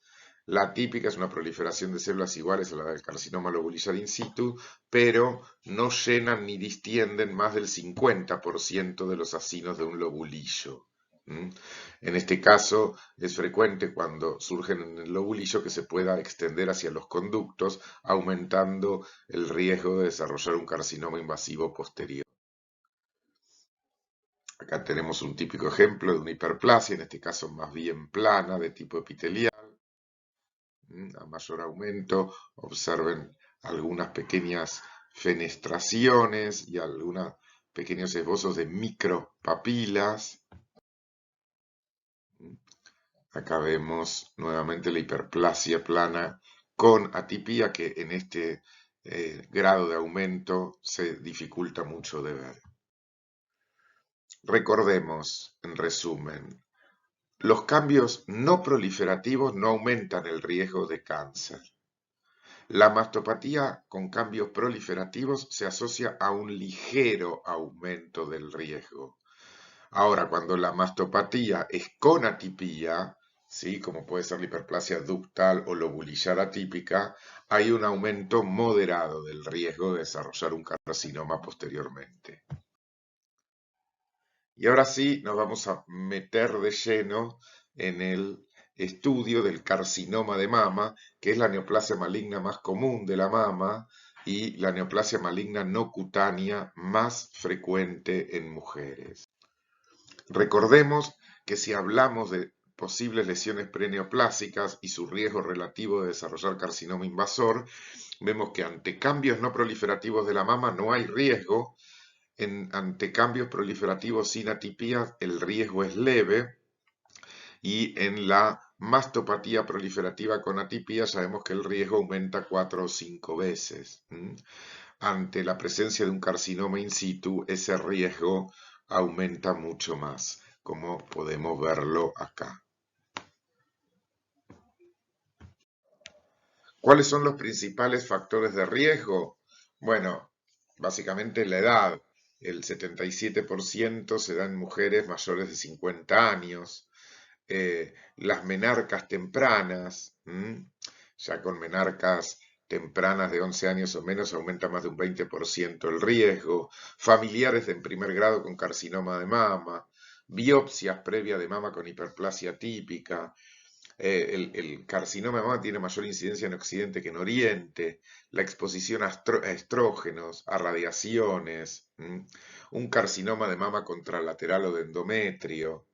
La típica es una proliferación de células iguales a la del carcinoma lobulillar in situ, pero no llenan ni distienden más del 50% de los acinos de un lobulillo. En este caso es frecuente cuando surgen en el lobulillo que se pueda extender hacia los conductos, aumentando el riesgo de desarrollar un carcinoma invasivo posterior. Acá tenemos un típico ejemplo de una hiperplasia, en este caso más bien plana, de tipo epitelial. A mayor aumento, observen algunas pequeñas fenestraciones y algunos pequeños esbozos de micropapilas. Acá vemos nuevamente la hiperplasia plana con atipía que en este grado de aumento se dificulta mucho de ver. Recordemos, en resumen, los cambios no proliferativos no aumentan el riesgo de cáncer. La mastopatía con cambios proliferativos se asocia a un ligero aumento del riesgo. Ahora, cuando la mastopatía es con atipía, ¿sí? Como puede ser la hiperplasia ductal o lobulillar atípica, hay un aumento moderado del riesgo de desarrollar un carcinoma posteriormente. Y ahora sí, nos vamos a meter de lleno en el estudio del carcinoma de mama, que es la neoplasia maligna más común de la mama y la neoplasia maligna no cutánea más frecuente en mujeres. Recordemos que si hablamos de posibles lesiones preneoplásicas y su riesgo relativo de desarrollar carcinoma invasor, vemos que ante cambios no proliferativos de la mama no hay riesgo, ante cambios proliferativos sin atipía el riesgo es leve, y en la mastopatía proliferativa con atipía sabemos que el riesgo aumenta 4 o 5 veces. Ante la presencia de un carcinoma in situ, ese riesgo aumenta mucho más, como podemos verlo acá. ¿Cuáles son los principales factores de riesgo? Bueno, básicamente la edad. El 77% se da en mujeres mayores de 50 años. Las menarcas tempranas, ya con menarcas tempranas de 11 años o menos aumenta más de un 20% el riesgo. Familiares en primer grado con carcinoma de mama. Biopsias previas de mama con hiperplasia típica. El carcinoma de mama tiene mayor incidencia en Occidente que en Oriente, la exposición a estrógenos, a radiaciones, un carcinoma de mama contralateral o de endometrio,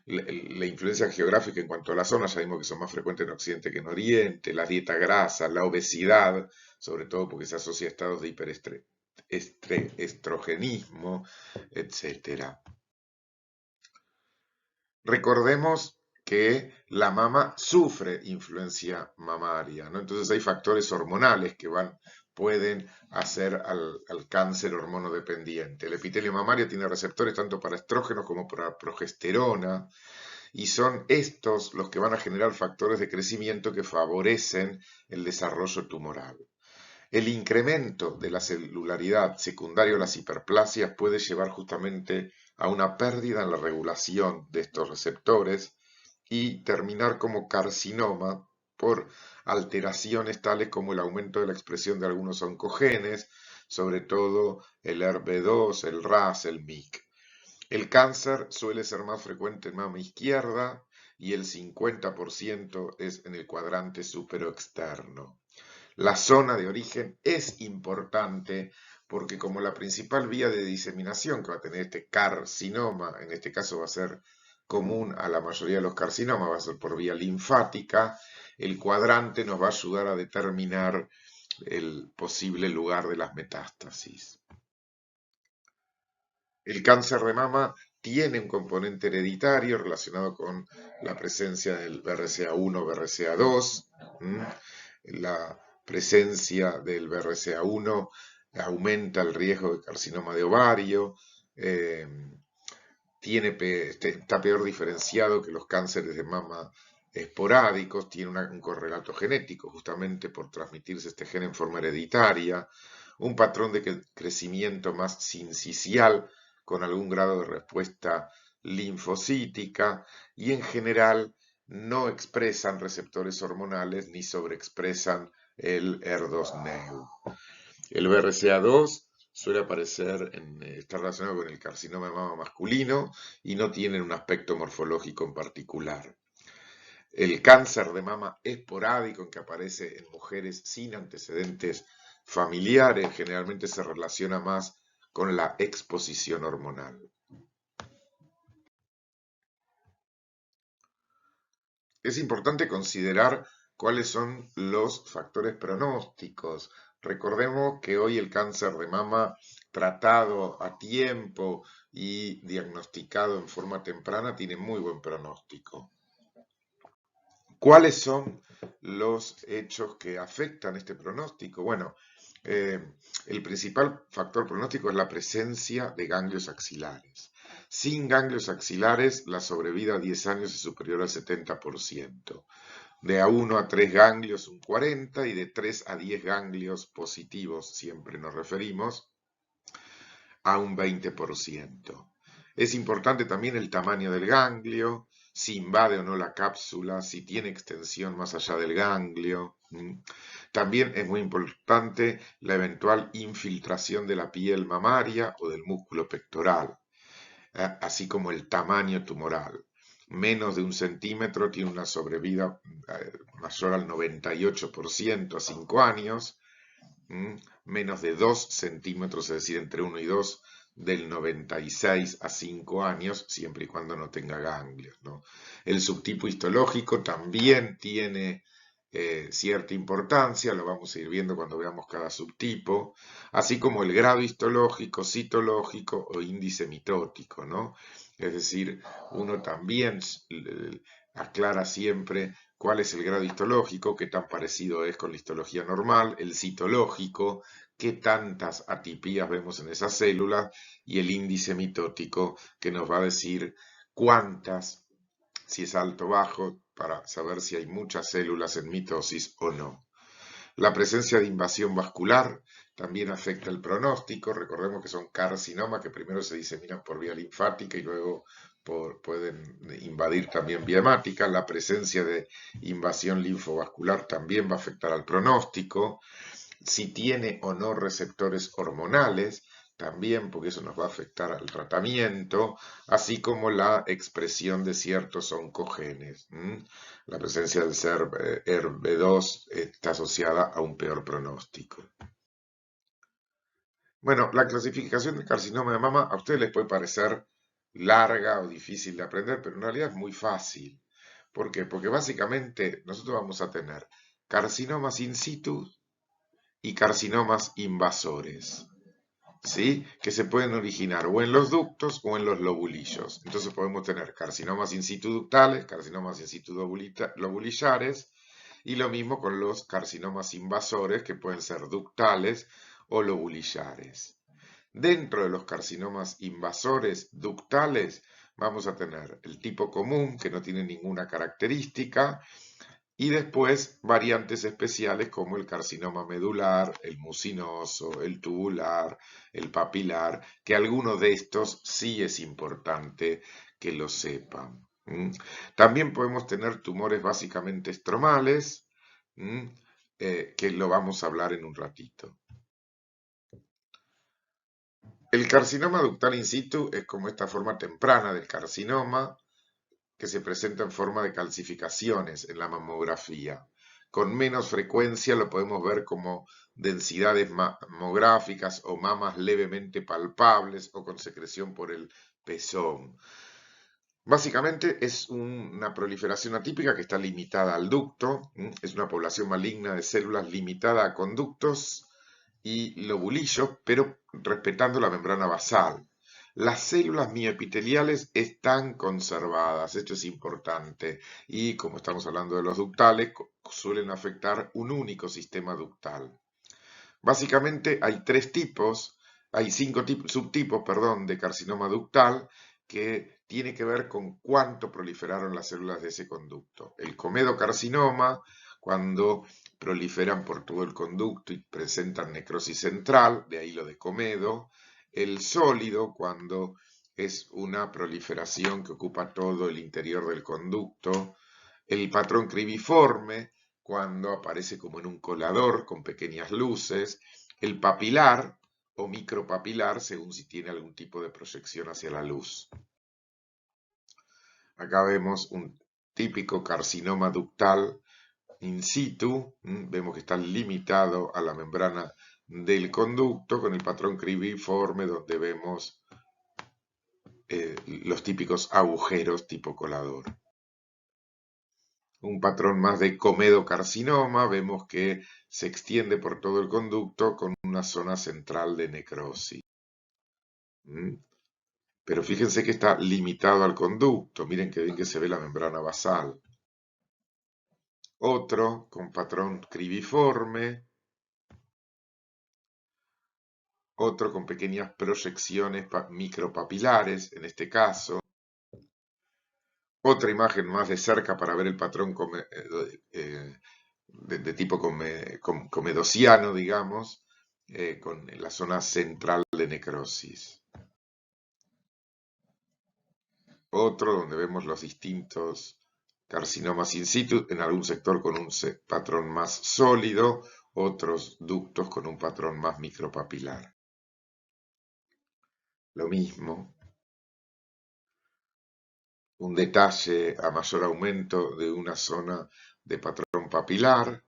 la influencia geográfica en cuanto a la zona, ya vimos que son más frecuentes en Occidente que en Oriente, la dieta grasa, la obesidad, sobre todo porque se asocia a estados de hiperestrogenismo, etc. Recordemos que la mama sufre influencia mamaria, ¿no? Entonces hay factores hormonales que pueden hacer al cáncer hormonodependiente. El epitelio mamario tiene receptores tanto para estrógenos como para progesterona, y son estos los que van a generar factores de crecimiento que favorecen el desarrollo tumoral. El incremento de la celularidad secundario a las hiperplasias puede llevar justamente a una pérdida en la regulación de estos receptores y terminar como carcinoma por alteraciones tales como el aumento de la expresión de algunos oncogenes, sobre todo el ERB2, el RAS, el MYC. El cáncer suele ser más frecuente en mama izquierda y el 50% es en el cuadrante superoexterno. La zona de origen es importante porque como la principal vía de diseminación que va a tener este carcinoma, en este caso va a ser común a la mayoría de los carcinomas va a ser por vía linfática. El cuadrante nos va a ayudar a determinar el posible lugar de las metástasis. El cáncer de mama tiene un componente hereditario relacionado con la presencia del BRCA1, BRCA2. La presencia del BRCA1 aumenta el riesgo de carcinoma de ovario. Está peor diferenciado que los cánceres de mama esporádicos, tiene un correlato genético, justamente por transmitirse este gen en forma hereditaria, un patrón de crecimiento más sincicial con algún grado de respuesta linfocítica y en general no expresan receptores hormonales ni sobreexpresan el HER2/neu. El BRCA2 suele está relacionado con el carcinoma de mama masculino y no tienen un aspecto morfológico en particular. El cáncer de mama esporádico, en que aparece en mujeres sin antecedentes familiares, generalmente se relaciona más con la exposición hormonal. Es importante considerar cuáles son los factores pronósticos. Recordemos que hoy el cáncer de mama tratado a tiempo y diagnosticado en forma temprana tiene muy buen pronóstico. ¿Cuáles son los hechos que afectan este pronóstico? Bueno, el principal factor pronóstico es la presencia de ganglios axilares. Sin ganglios axilares, la sobrevida a 10 años es superior al 70%. De a 1 a 3 ganglios un 40% y de 3 a 10 ganglios positivos, siempre nos referimos, a un 20%. Es importante también el tamaño del ganglio, si invade o no la cápsula, si tiene extensión más allá del ganglio. También es muy importante la eventual infiltración de la piel mamaria o del músculo pectoral, así como el tamaño tumoral. Menos de 1 centímetro tiene una sobrevida mayor al 98% a 5 años. Menos de 2 centímetros, es decir, entre 1 y 2, del 96 a 5 años, siempre y cuando no tenga ganglios, ¿no? El subtipo histológico también tiene cierta importancia, lo vamos a ir viendo cuando veamos cada subtipo, así como el grado histológico, citológico o índice mitótico, ¿no? Es decir, uno también aclara siempre cuál es el grado histológico, qué tan parecido es con la histología normal, el citológico, qué tantas atipías vemos en esas células, y el índice mitótico, que nos va a decir cuántas, si es alto o bajo, para saber si hay muchas células en mitosis o no. La presencia de invasión vascular también afecta el pronóstico. Recordemos que son carcinomas que primero se diseminan por vía linfática y luego pueden invadir también vía hemática. La presencia de invasión linfovascular también va a afectar al pronóstico. Si tiene o no receptores hormonales, también, porque eso nos va a afectar al tratamiento, así como la expresión de ciertos oncogenes. La presencia del SERPB2 está asociada a un peor pronóstico. Bueno, la clasificación del carcinoma de mama a ustedes les puede parecer larga o difícil de aprender, pero en realidad es muy fácil. ¿Por qué? Porque básicamente nosotros vamos a tener carcinomas in situ y carcinomas invasores, ¿sí? Que se pueden originar o en los ductos o en los lobulillos. Entonces podemos tener carcinomas in situ ductales, carcinomas in situ lobulillares, y lo mismo con los carcinomas invasores, que pueden ser ductales o lobulillares. Dentro de los carcinomas invasores ductales vamos a tener el tipo común, que no tiene ninguna característica, y después variantes especiales como el carcinoma medular, el mucinoso, el tubular, el papilar, que alguno de estos sí es importante que lo sepan. También podemos tener tumores básicamente estromales, que lo vamos a hablar en un ratito. El carcinoma ductal in situ es como esta forma temprana del carcinoma, que se presenta en forma de calcificaciones en la mamografía. Con menos frecuencia lo podemos ver como densidades mamográficas o mamas levemente palpables o con secreción por el pezón. Básicamente es una proliferación atípica que está limitada al ducto, es una población maligna de células limitada a conductos y lobulillos, pero respetando la membrana basal. Las células mioepiteliales están conservadas, esto es importante, y como estamos hablando de los ductales, suelen afectar un único sistema ductal. Básicamente hay hay cinco subtipos, perdón, de carcinoma ductal que tiene que ver con cuánto proliferaron las células de ese conducto. El comedocarcinoma, cuando proliferan por todo el conducto y presentan necrosis central, de ahí lo de comedo. El sólido, cuando es una proliferación que ocupa todo el interior del conducto. El patrón cribiforme, cuando aparece como en un colador con pequeñas luces. El papilar o micropapilar, según si tiene algún tipo de proyección hacia la luz. Acá vemos un típico carcinoma ductal in situ, vemos que está limitado a la membrana del conducto con el patrón cribiforme donde vemos los típicos agujeros tipo colador. Un patrón más de comedocarcinoma, vemos que se extiende por todo el conducto con una zona central de necrosis. Pero fíjense que está limitado al conducto, miren que bien que se ve la membrana basal. Otro con patrón cribiforme, otro con pequeñas proyecciones micropapilares, en este caso. Otra imagen más de cerca para ver el patrón de tipo comedosiano, digamos, con la zona central de necrosis. Otro donde vemos los distintos carcinomas in situ, en algún sector con un patrón más sólido, otros ductos con un patrón más micropapilar. Lo mismo, un detalle a mayor aumento de una zona de patrón papilar.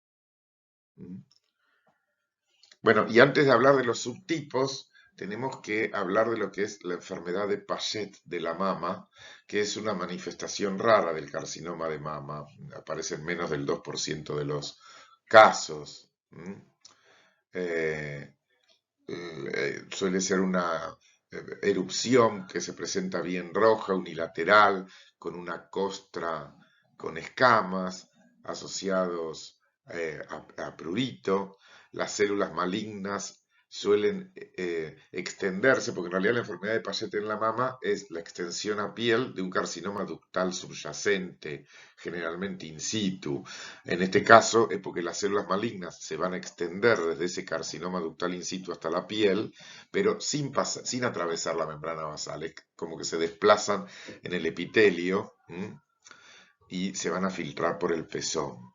Bueno, y antes de hablar de los subtipos, tenemos que hablar de lo que es la enfermedad de Paget de la mama, que es una manifestación rara del carcinoma de mama. Aparece en menos del 2% de los casos. Suele ser una erupción que se presenta bien roja, unilateral, con una costra con escamas asociados a prurito. Las células malignas suelen extenderse, porque en realidad la enfermedad de Paget en la mama es la extensión a piel de un carcinoma ductal subyacente, generalmente in situ. En este caso es porque las células malignas se van a extender desde ese carcinoma ductal in situ hasta la piel, pero sin atravesar la membrana basal, es como que se desplazan en el epitelio y se van a filtrar por el pezón.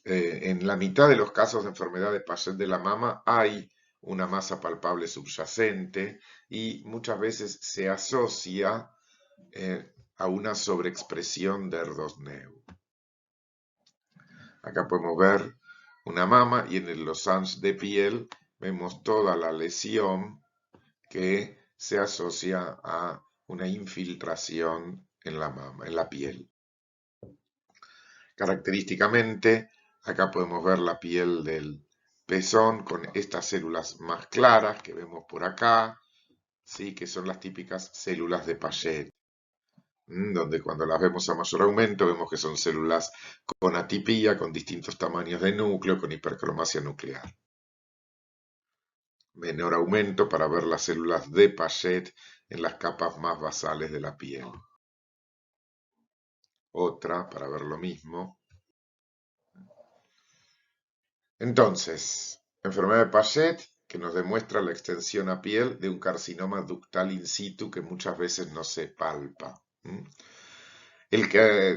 En la mitad de los casos de enfermedad de Paget de la mama hay una masa palpable subyacente y muchas veces se asocia a una sobreexpresión de ER2/neu. Acá podemos ver una mama y en el losange de piel vemos toda la lesión que se asocia a una infiltración en la mama, en la piel. Característicamente, acá podemos ver la piel del pezón con estas células más claras que vemos por acá, ¿sí? Que son las típicas células de Paget, donde cuando las vemos a mayor aumento vemos que son células con atipía, con distintos tamaños de núcleo, con hipercromasia nuclear. Menor aumento para ver las células de Paget en las capas más basales de la piel. Otra para ver lo mismo. Entonces, enfermedad de Paget que nos demuestra la extensión a piel de un carcinoma ductal in situ que muchas veces no se palpa.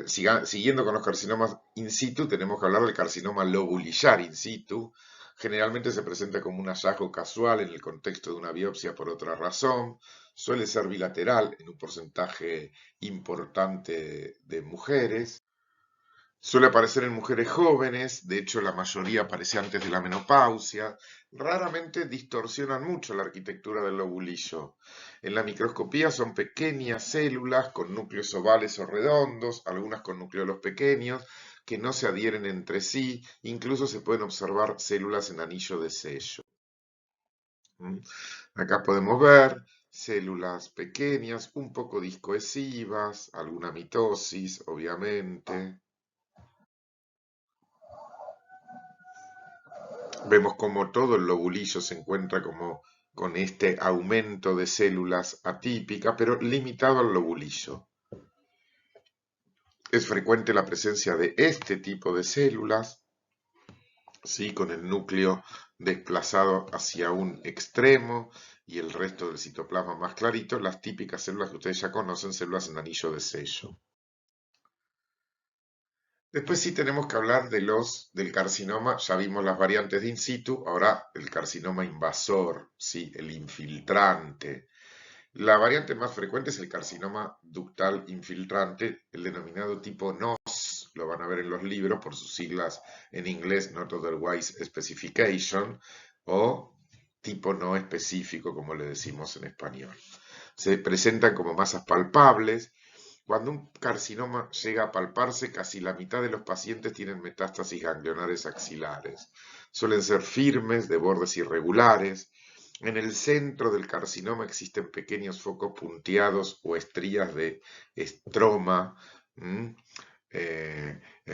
Siguiendo con los carcinomas in situ, tenemos que hablar del carcinoma lobulillar in situ. Generalmente se presenta como un hallazgo casual en el contexto de una biopsia por otra razón. Suele ser bilateral en un porcentaje importante de mujeres. Suele aparecer en mujeres jóvenes, de hecho la mayoría aparece antes de la menopausia. Raramente distorsionan mucho la arquitectura del lobulillo. En la microscopía son pequeñas células con núcleos ovales o redondos, algunas con nucleolos pequeños, que no se adhieren entre sí. Incluso se pueden observar células en anillo de sello. Acá podemos ver células pequeñas, un poco discohesivas, alguna mitosis, obviamente. Vemos como todo el lobulillo se encuentra como con este aumento de células atípica, pero limitado al lobulillo. Es frecuente la presencia de este tipo de células, ¿sí? Con el núcleo desplazado hacia un extremo y el resto del citoplasma más clarito, las típicas células que ustedes ya conocen, células en anillo de sello. Después sí tenemos que hablar del carcinoma, ya vimos las variantes de in situ, ahora el carcinoma invasor, ¿sí? El infiltrante. La variante más frecuente es el carcinoma ductal infiltrante, el denominado tipo NOS, lo van a ver en los libros por sus siglas en inglés, Not Otherwise Specification, o tipo no específico, como le decimos en español. Se presentan como masas palpables. Cuando un carcinoma llega a palparse, casi la mitad de los pacientes tienen metástasis ganglionares axilares. Suelen ser firmes, de bordes irregulares. En el centro del carcinoma existen pequeños focos punteados o estrías de estroma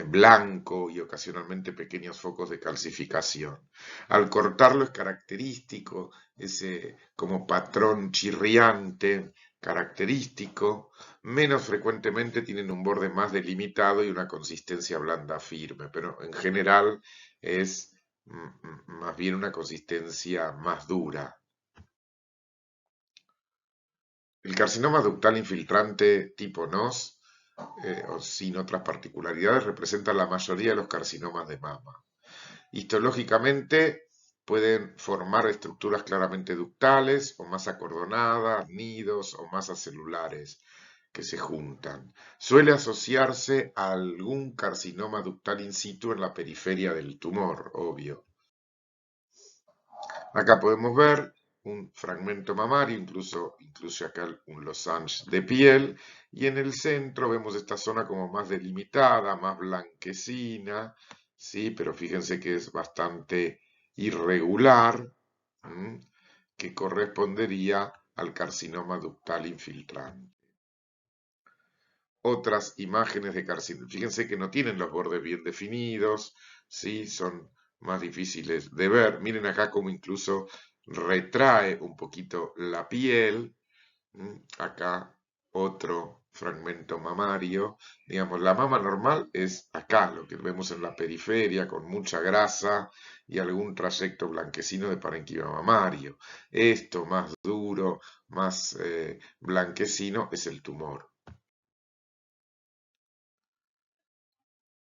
blanco y ocasionalmente pequeños focos de calcificación. Al cortarlo es característico ese como patrón chirriante característico. Menos frecuentemente tienen un borde más delimitado y una consistencia blanda firme, pero en general es más bien una consistencia más dura. El carcinoma ductal infiltrante tipo NOS, o sin otras particularidades, representa la mayoría de los carcinomas de mama. Histológicamente pueden formar estructuras claramente ductales o más acordonadas, nidos o masas celulares que se juntan. Suele asociarse a algún carcinoma ductal in situ en la periferia del tumor, obvio. Acá podemos ver un fragmento mamario, incluso acá un losange de piel, y en el centro vemos esta zona como más delimitada, más blanquecina, ¿sí? Pero fíjense que es bastante irregular, que correspondería al carcinoma ductal infiltrante. Otras imágenes de carcinoma, fíjense que no tienen los bordes bien definidos, ¿sí? Son más difíciles de ver. Miren acá como incluso retrae un poquito la piel. Acá otro fragmento mamario. Digamos, la mama normal es acá, lo que vemos en la periferia, con mucha grasa y algún trayecto blanquecino de parenquima mamario. Esto más duro, más blanquecino, es el tumor.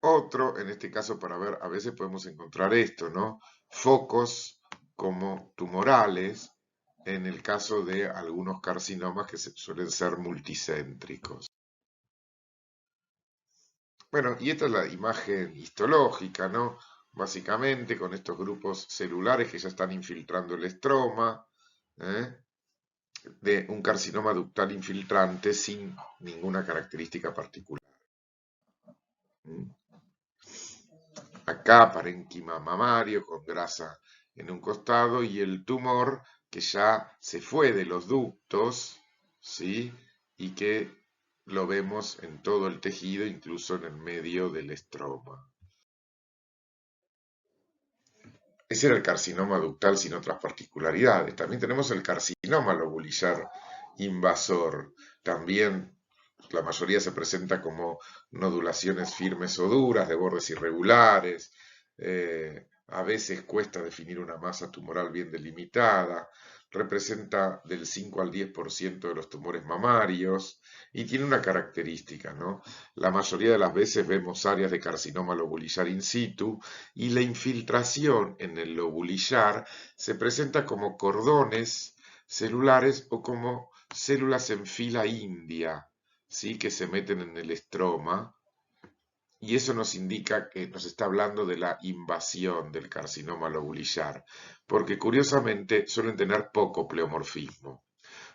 Otro, en este caso para ver, a veces podemos encontrar esto, ¿no? Focos como tumorales en el caso de algunos carcinomas que suelen ser multicéntricos. Bueno, y esta es la imagen histológica, ¿no? Básicamente con estos grupos celulares que ya están infiltrando el estroma, ¿eh? De un carcinoma ductal infiltrante sin ninguna característica particular. Acá parénquima mamario con grasa en un costado y el tumor que ya se fue de los ductos, ¿sí? Y que lo vemos en todo el tejido, incluso en el medio del estroma. Ese era el carcinoma ductal sin otras particularidades. También tenemos el carcinoma lobulillar invasor. También la mayoría se presenta como nodulaciones firmes o duras, de bordes irregulares. A veces cuesta definir una masa tumoral bien delimitada. Representa del 5 al 10% de los tumores mamarios y tiene una característica, ¿no? La mayoría de las veces vemos áreas de carcinoma lobulillar in situ y la infiltración en el lobulillar se presenta como cordones celulares o como células en fila india, ¿sí? Que se meten en el estroma Y eso nos indica que nos está hablando de la invasión del carcinoma lobulillar, porque curiosamente suelen tener poco pleomorfismo.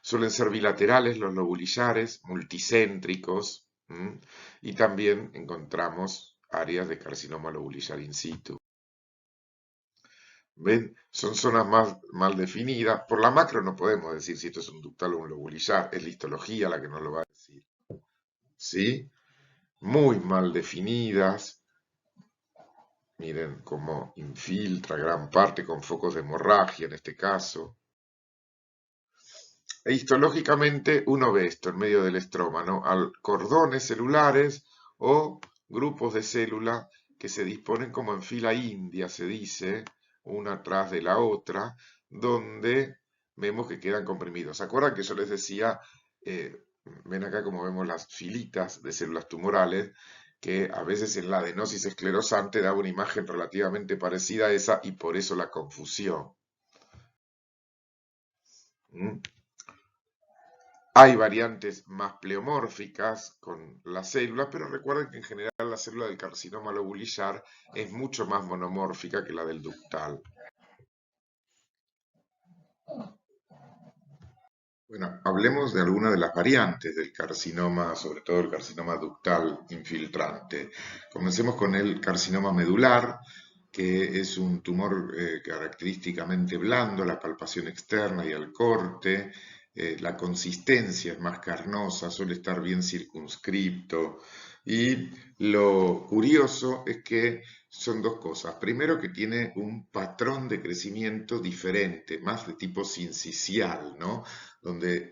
Suelen ser bilaterales los lobulillares, multicéntricos, y también encontramos áreas de carcinoma lobulillar in situ. ¿Ven? Son zonas más mal definidas. Por la macro no podemos decir si esto es un ductal o un lobulillar, es la histología la que nos lo va a decir. ¿Sí? Muy mal definidas. Miren cómo infiltra gran parte con focos de hemorragia en este caso. E histológicamente uno ve esto en medio del estroma, ¿no? Cordones celulares o grupos de células que se disponen como en fila india, se dice, una atrás de la otra, donde vemos que quedan comprimidos. ¿Se acuerdan que yo les decía, ven acá como vemos las filitas de células tumorales, que a veces en la adenosis esclerosante da una imagen relativamente parecida a esa y por eso la confusión? ¿Mm? Hay variantes más pleomórficas con la célula, pero recuerden que en general la célula del carcinoma lobulillar es mucho más monomórfica que la del ductal. Bueno, hablemos de algunas de las variantes del carcinoma, sobre todo el carcinoma ductal infiltrante. Comencemos con el carcinoma medular, que es un tumor característicamente blando, la palpación externa y el corte, la consistencia es más carnosa, suele estar bien circunscripto. Y lo curioso es que son dos cosas. Primero, que tiene un patrón de crecimiento diferente, más de tipo sincicial, ¿no? Donde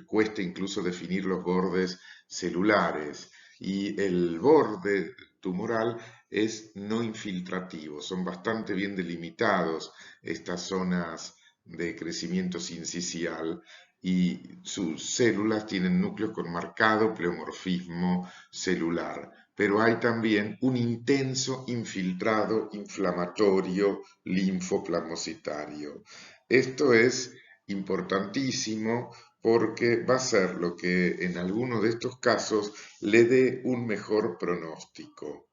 cuesta incluso definir los bordes celulares. Y el borde tumoral es no infiltrativo, son bastante bien delimitados estas zonas de crecimiento sincicial y sus células tienen núcleos con marcado pleomorfismo celular, pero hay también un intenso infiltrado inflamatorio linfoplasmocitario. Esto es importantísimo porque va a ser lo que en alguno de estos casos le dé un mejor pronóstico.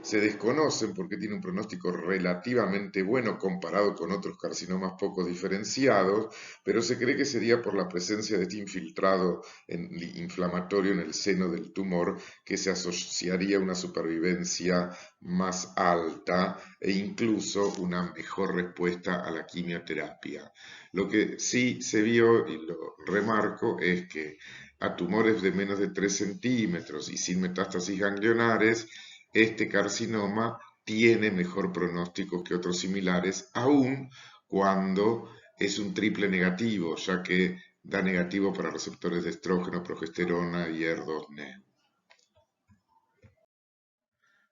Se desconocen porque tiene un pronóstico relativamente bueno comparado con otros carcinomas poco diferenciados, pero se cree que sería por la presencia de este infiltrado inflamatorio en el seno del tumor que se asociaría a una supervivencia más alta e incluso una mejor respuesta a la quimioterapia. Lo que sí se vio, y lo remarco, es que a tumores de menos de 3 centímetros y sin metástasis ganglionares, este carcinoma tiene mejor pronóstico que otros similares, aun cuando es un triple negativo, ya que da negativo para receptores de estrógeno, progesterona y HER2/nER.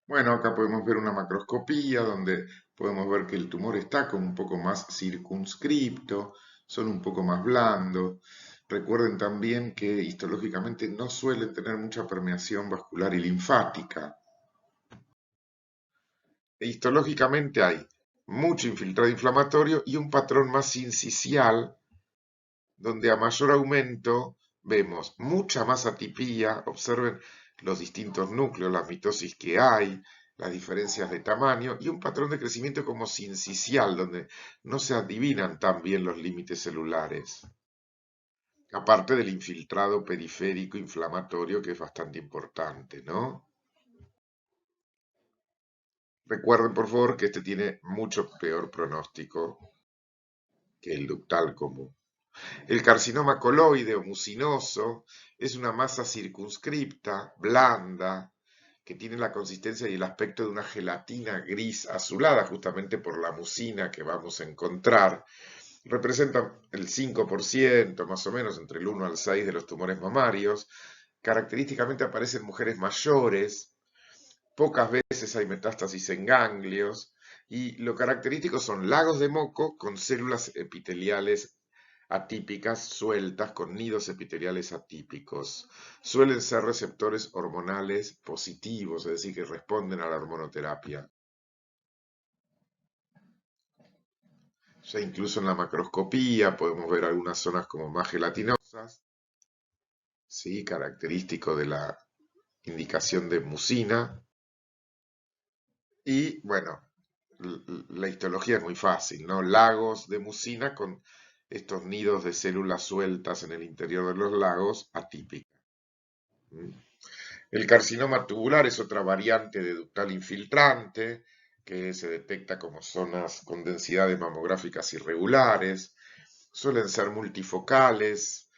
Bueno, acá podemos ver una macroscopía donde podemos ver que el tumor está como un poco más circunscripto, son un poco más blandos. Recuerden también que histológicamente no suelen tener mucha permeación vascular y linfática. Histológicamente hay mucho infiltrado inflamatorio y un patrón más sincicial, donde a mayor aumento vemos mucha más atipía. Observen los distintos núcleos, la mitosis que hay, las diferencias de tamaño y un patrón de crecimiento como sincicial, donde no se adivinan tan bien los límites celulares. Aparte del infiltrado periférico inflamatorio, que es bastante importante, ¿no? Recuerden, por favor, que este tiene mucho peor pronóstico que el ductal común. El carcinoma coloide o mucinoso es una masa circunscripta, blanda, que tiene la consistencia y el aspecto de una gelatina gris azulada, justamente por la mucina que vamos a encontrar. Representa el 5%, más o menos, entre el 1 al 6 de los tumores mamarios. Característicamente aparece en mujeres mayores. Pocas veces hay metástasis en ganglios. Y lo característico son lagos de moco con células epiteliales atípicas sueltas con nidos epiteliales atípicos. Suelen ser receptores hormonales positivos, es decir, que responden a la hormonoterapia. Ya incluso en la macroscopía podemos ver algunas zonas como más gelatinosas, ¿sí? Característico de la indicación de mucina. Y bueno, la histología es muy fácil, ¿no? Lagos de mucina con estos nidos de células sueltas en el interior de los lagos, atípicas. ¿Mm? El carcinoma tubular es otra variante de ductal infiltrante que se detecta como zonas con densidades mamográficas irregulares. Suelen ser multifocales,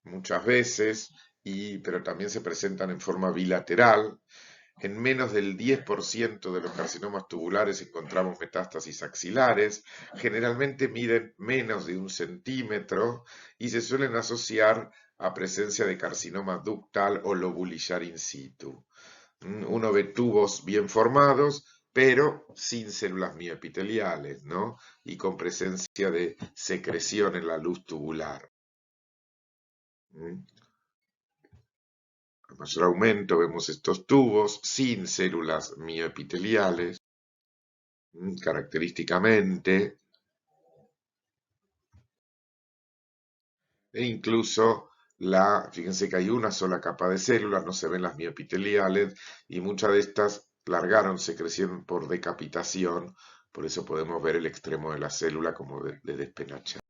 muchas veces, pero también se presentan en forma bilateral. En menos del 10% de los carcinomas tubulares encontramos metástasis axilares, generalmente miden menos de 1 centímetro y se suelen asociar a presencia de carcinoma ductal o lobulillar in situ. Uno ve tubos bien formados, pero sin células mioepiteliales, ¿no? Y con presencia de secreción en la luz tubular. A mayor aumento vemos estos tubos sin células mioepiteliales, característicamente, e incluso fíjense que hay una sola capa de células, no se ven las mioepiteliales, y muchas de estas largaron secreción por decapitación, por eso podemos ver el extremo de la célula como de despenachada.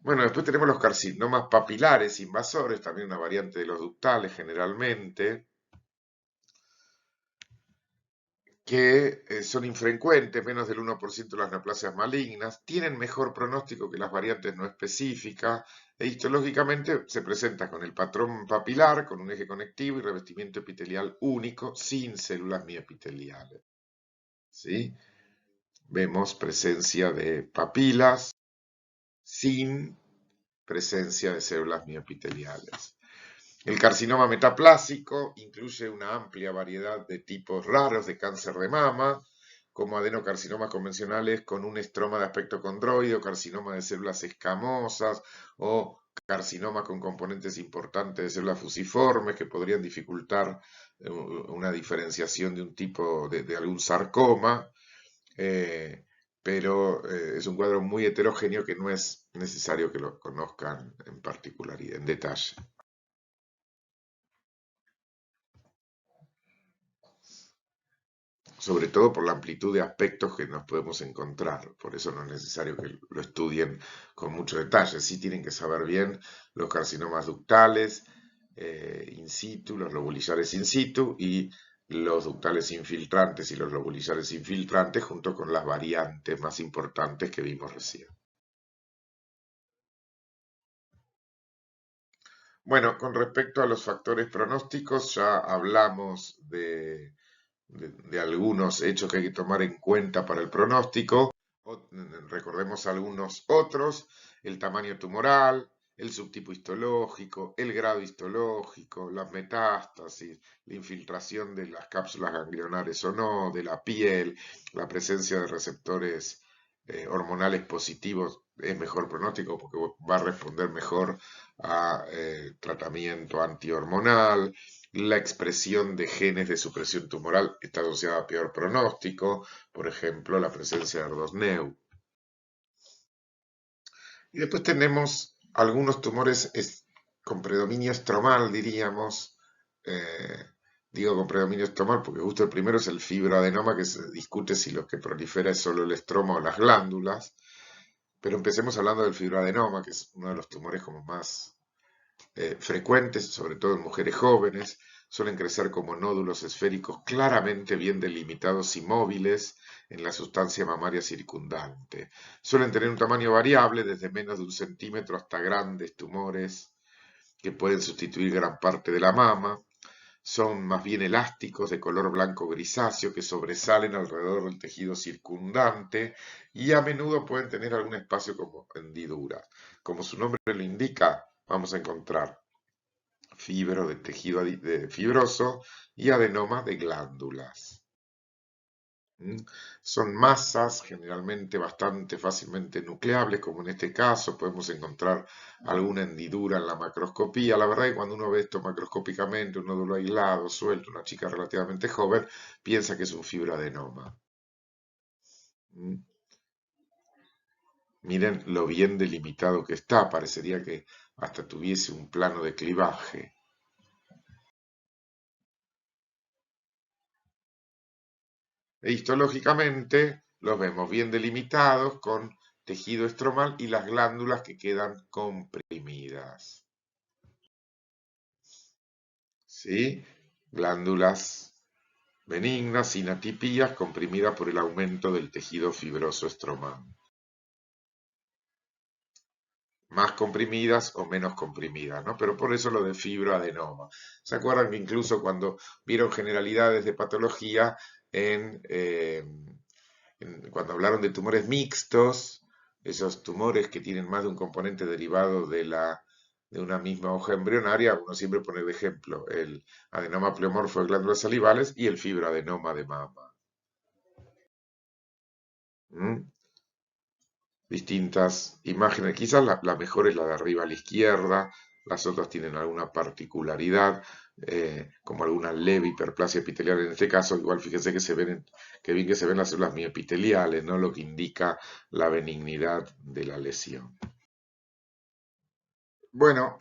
Bueno, después tenemos los carcinomas papilares invasores, también una variante de los ductales generalmente, que son infrecuentes, menos del 1% de las neoplasias malignas, tienen mejor pronóstico que las variantes no específicas e histológicamente se presenta con el patrón papilar, con un eje conectivo y revestimiento epitelial único, sin células miepiteliales. ¿Sí? Vemos presencia de papilas sin presencia de células miopiteliales. El carcinoma metaplásico incluye una amplia variedad de tipos raros de cáncer de mama, como adenocarcinomas convencionales con un estroma de aspecto condroide, o carcinoma de células escamosas, o carcinoma con componentes importantes de células fusiformes que podrían dificultar una diferenciación de un tipo de algún sarcoma. Pero es un cuadro muy heterogéneo que no es necesario que lo conozcan en particular y en detalle. Sobre todo por la amplitud de aspectos que nos podemos encontrar. Por eso no es necesario que lo estudien con mucho detalle. Sí tienen que saber bien los carcinomas ductales in situ, los lobulillares in situ y los ductales infiltrantes y los lobulillares infiltrantes junto con las variantes más importantes que vimos recién. Bueno, con respecto a los factores pronósticos, ya hablamos de algunos hechos que hay que tomar en cuenta para el pronóstico. Recordemos algunos otros: el tamaño tumoral, el subtipo histológico, el grado histológico, las metástasis, la infiltración de las cápsulas ganglionares o no, de la piel, la presencia de receptores hormonales positivos es mejor pronóstico porque va a responder mejor a tratamiento antihormonal. La expresión de genes de supresión tumoral está asociada a peor pronóstico, por ejemplo, la presencia de ER2/neu. Y después tenemos algunos tumores con predominio estromal, diríamos. eh, Digo con predominio estromal porque justo el primero es el fibroadenoma, que se discute si lo que prolifera es solo el estroma o las glándulas. Pero empecemos hablando del fibroadenoma, que es uno de los tumores como más frecuentes, sobre todo en mujeres jóvenes. Suelen crecer como nódulos esféricos claramente bien delimitados y móviles en la sustancia mamaria circundante. Suelen tener un tamaño variable, desde menos de 1 centímetro hasta grandes tumores que pueden sustituir gran parte de la mama. Son más bien elásticos, de color blanco grisáceo, que sobresalen alrededor del tejido circundante y a menudo pueden tener algún espacio como hendidura. Como su nombre lo indica, vamos a encontrar fibro de tejido fibroso y adenoma de glándulas. Son masas generalmente bastante fácilmente nucleables, como en este caso podemos encontrar alguna hendidura en la macroscopía. La verdad es que cuando uno ve esto macroscópicamente, un nódulo aislado, suelto, una chica relativamente joven, piensa que es un fibroadenoma. Miren lo bien delimitado que está, parecería que hasta tuviese un plano de clivaje. E histológicamente los vemos bien delimitados con tejido estromal y las glándulas que quedan comprimidas. ¿Sí? Glándulas benignas, sin atipías, comprimidas por el aumento del tejido fibroso estromal. Más comprimidas o menos comprimidas, ¿no? Pero por eso lo de fibroadenoma. ¿Se acuerdan que incluso cuando vieron generalidades de patología cuando hablaron de tumores mixtos, esos tumores que tienen más de un componente derivado de una misma hoja embrionaria, uno siempre pone de ejemplo el adenoma pleomorfo de glándulas salivales y el fibroadenoma de mama. ¿Mm? Distintas imágenes. Quizás la mejor es la de arriba a la izquierda, las otras tienen alguna particularidad, como alguna leve hiperplasia epitelial en este caso. Igual fíjense que se ven, que bien que se ven las células miopiteliales, ¿no? Lo que indica la benignidad de la lesión. Bueno,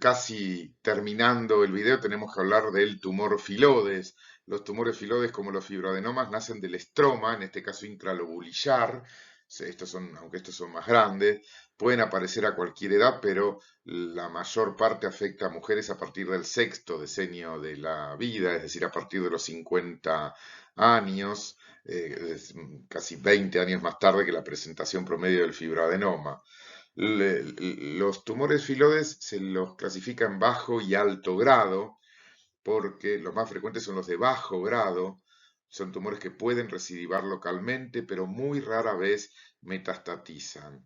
casi terminando el video tenemos que hablar del tumor filodes. Los tumores filodes, como los fibroadenomas, nacen del estroma, en este caso intralobulillar. Aunque estos son más grandes, pueden aparecer a cualquier edad, pero la mayor parte afecta a mujeres a partir del sexto decenio de la vida, es decir, a partir de los 50 años, casi 20 años más tarde que la presentación promedio del fibroadenoma. Los tumores filodes se los clasifica en bajo y alto grado, porque los más frecuentes son los de bajo grado. Son tumores que pueden recidivar localmente, pero muy rara vez metastatizan.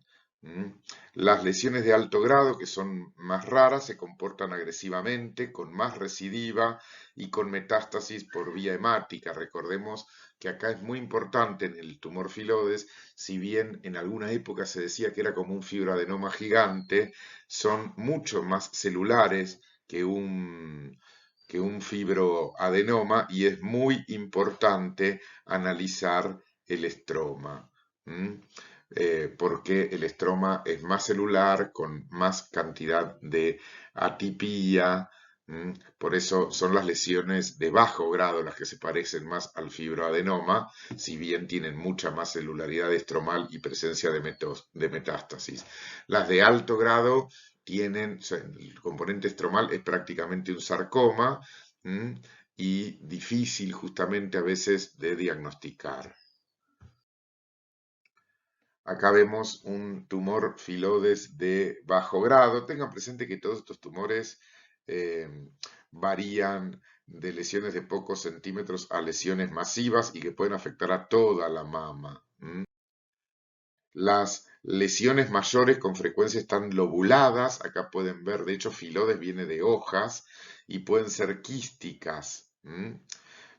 Las lesiones de alto grado, que son más raras, se comportan agresivamente, con más recidiva y con metástasis por vía hemática. Recordemos que acá es muy importante en el tumor filodes, si bien en alguna época se decía que era como un fibroadenoma gigante, son mucho más celulares que un fibroadenoma y es muy importante analizar el estroma. Porque el estroma es más celular, con más cantidad de atipía. Por eso son las lesiones de bajo grado las que se parecen más al fibroadenoma, si bien tienen mucha más celularidad estromal y presencia de metástasis. Las de alto grado tienen, o sea, el componente estromal es prácticamente un sarcoma y difícil justamente a veces de diagnosticar. Acá vemos un tumor filodes de bajo grado. Tengan presente que todos estos tumores eh, varían de lesiones de pocos centímetros a lesiones masivas y que pueden afectar a toda la mama. Las lesiones mayores con frecuencia están lobuladas. Acá pueden ver, de hecho, filodes viene de hojas y pueden ser quísticas.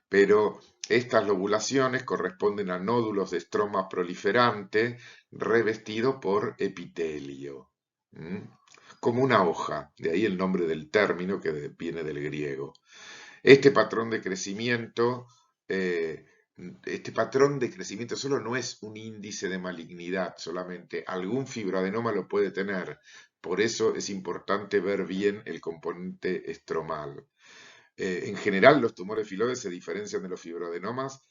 Pero estas lobulaciones corresponden a nódulos de estroma proliferante revestido por epitelio, como una hoja, de ahí el nombre del término que viene del griego. Este patrón de crecimiento, eh, este patrón de crecimiento solo no es un índice de malignidad solamente, algún fibroadenoma lo puede tener, por eso es importante ver bien el componente estromal. En general, los tumores filodes se diferencian de los fibroadenomas,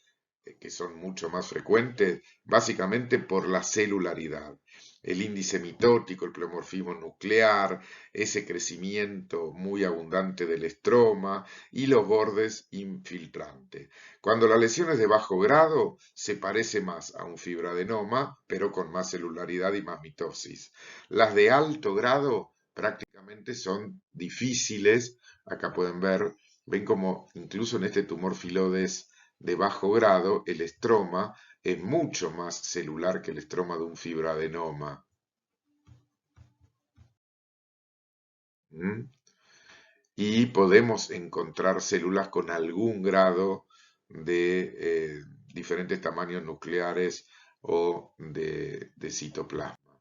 que son mucho más frecuentes, básicamente por la celularidad. El índice mitótico, el pleomorfismo nuclear, ese crecimiento muy abundante del estroma y los bordes infiltrantes. Cuando la lesión es de bajo grado, se parece más a un fibroadenoma, pero con más celularidad y más mitosis. Las de alto grado prácticamente son difíciles. Acá pueden ver, ven como incluso en este tumor filodes de bajo grado, el estroma es mucho más celular que el estroma de un fibroadenoma. Y podemos encontrar células con algún grado de diferentes tamaños nucleares o de citoplasma.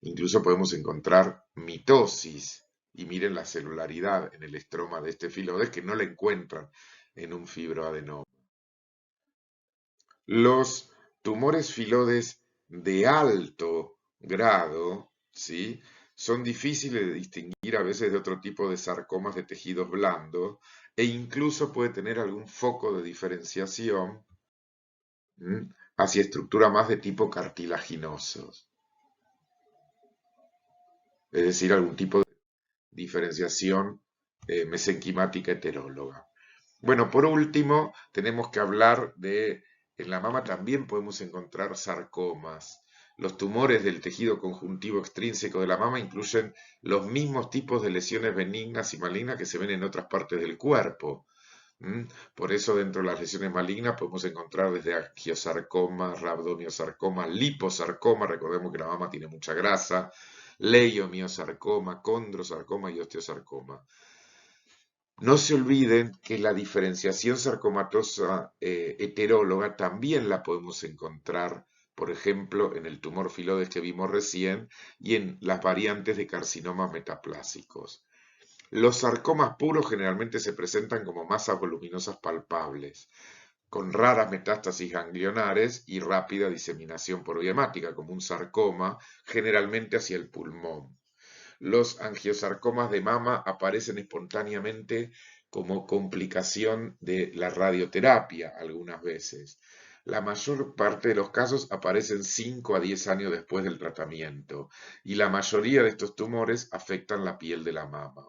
Incluso podemos encontrar mitosis, y miren la celularidad en el estroma de este filodes que no la encuentran en un fibroadenoma. Los tumores filodes de alto grado, ¿sí?, son difíciles de distinguir a veces de otro tipo de sarcomas de tejidos blandos e incluso puede tener algún foco de diferenciación hacia estructura más de tipo cartilaginoso, es decir, algún tipo de diferenciación mesenquimática heteróloga. Bueno, por último, tenemos que hablar de, en la mama también podemos encontrar sarcomas. Los tumores del tejido conjuntivo extrínseco de la mama incluyen los mismos tipos de lesiones benignas y malignas que se ven en otras partes del cuerpo. Por eso dentro de las lesiones malignas podemos encontrar desde angiosarcoma, rhabdomyosarcoma, liposarcoma, recordemos que la mama tiene mucha grasa, leiomiosarcoma, condrosarcoma y osteosarcoma. No se olviden que la diferenciación sarcomatosa heteróloga también la podemos encontrar, por ejemplo, en el tumor filodes que vimos recién y en las variantes de carcinomas metaplásicos. Los sarcomas puros generalmente se presentan como masas voluminosas palpables, con raras metástasis ganglionares y rápida diseminación por vía hemática, como un sarcoma, generalmente hacia el pulmón. Los angiosarcomas de mama aparecen espontáneamente como complicación de la radioterapia algunas veces. La mayor parte de los casos aparecen 5 a 10 años después del tratamiento y la mayoría de estos tumores afectan la piel de la mama.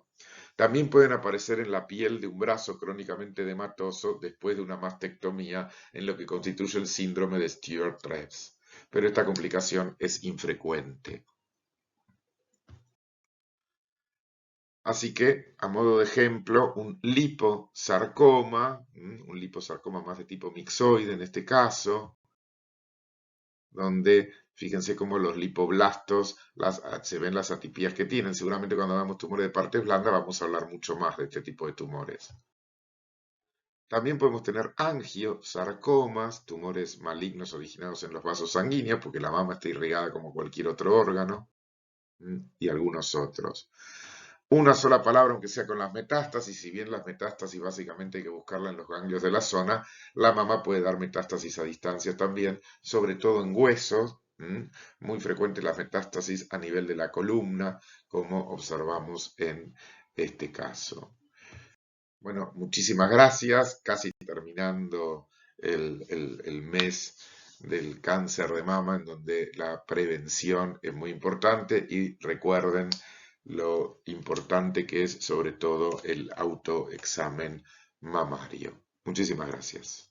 También pueden aparecer en la piel de un brazo crónicamente edematoso después de una mastectomía en lo que constituye el síndrome de Stewart-Treves, pero esta complicación es infrecuente. Así que, a modo de ejemplo, un liposarcoma más de tipo mixoide en este caso, donde fíjense cómo los lipoblastos se ven las atipías que tienen. Seguramente cuando hagamos tumores de partes blandas vamos a hablar mucho más de este tipo de tumores. También podemos tener angiosarcomas, tumores malignos originados en los vasos sanguíneos, porque la mama está irrigada como cualquier otro órgano, y algunos otros. Una sola palabra, aunque sea con las metástasis, si bien las metástasis básicamente hay que buscarla en los ganglios de la zona, la mama puede dar metástasis a distancia también, sobre todo en huesos, muy frecuente las metástasis a nivel de la columna, como observamos en este caso. Bueno, muchísimas gracias, casi terminando el mes del cáncer de mama, en donde la prevención es muy importante y recuerden lo importante que es sobre todo el autoexamen mamario. Muchísimas gracias.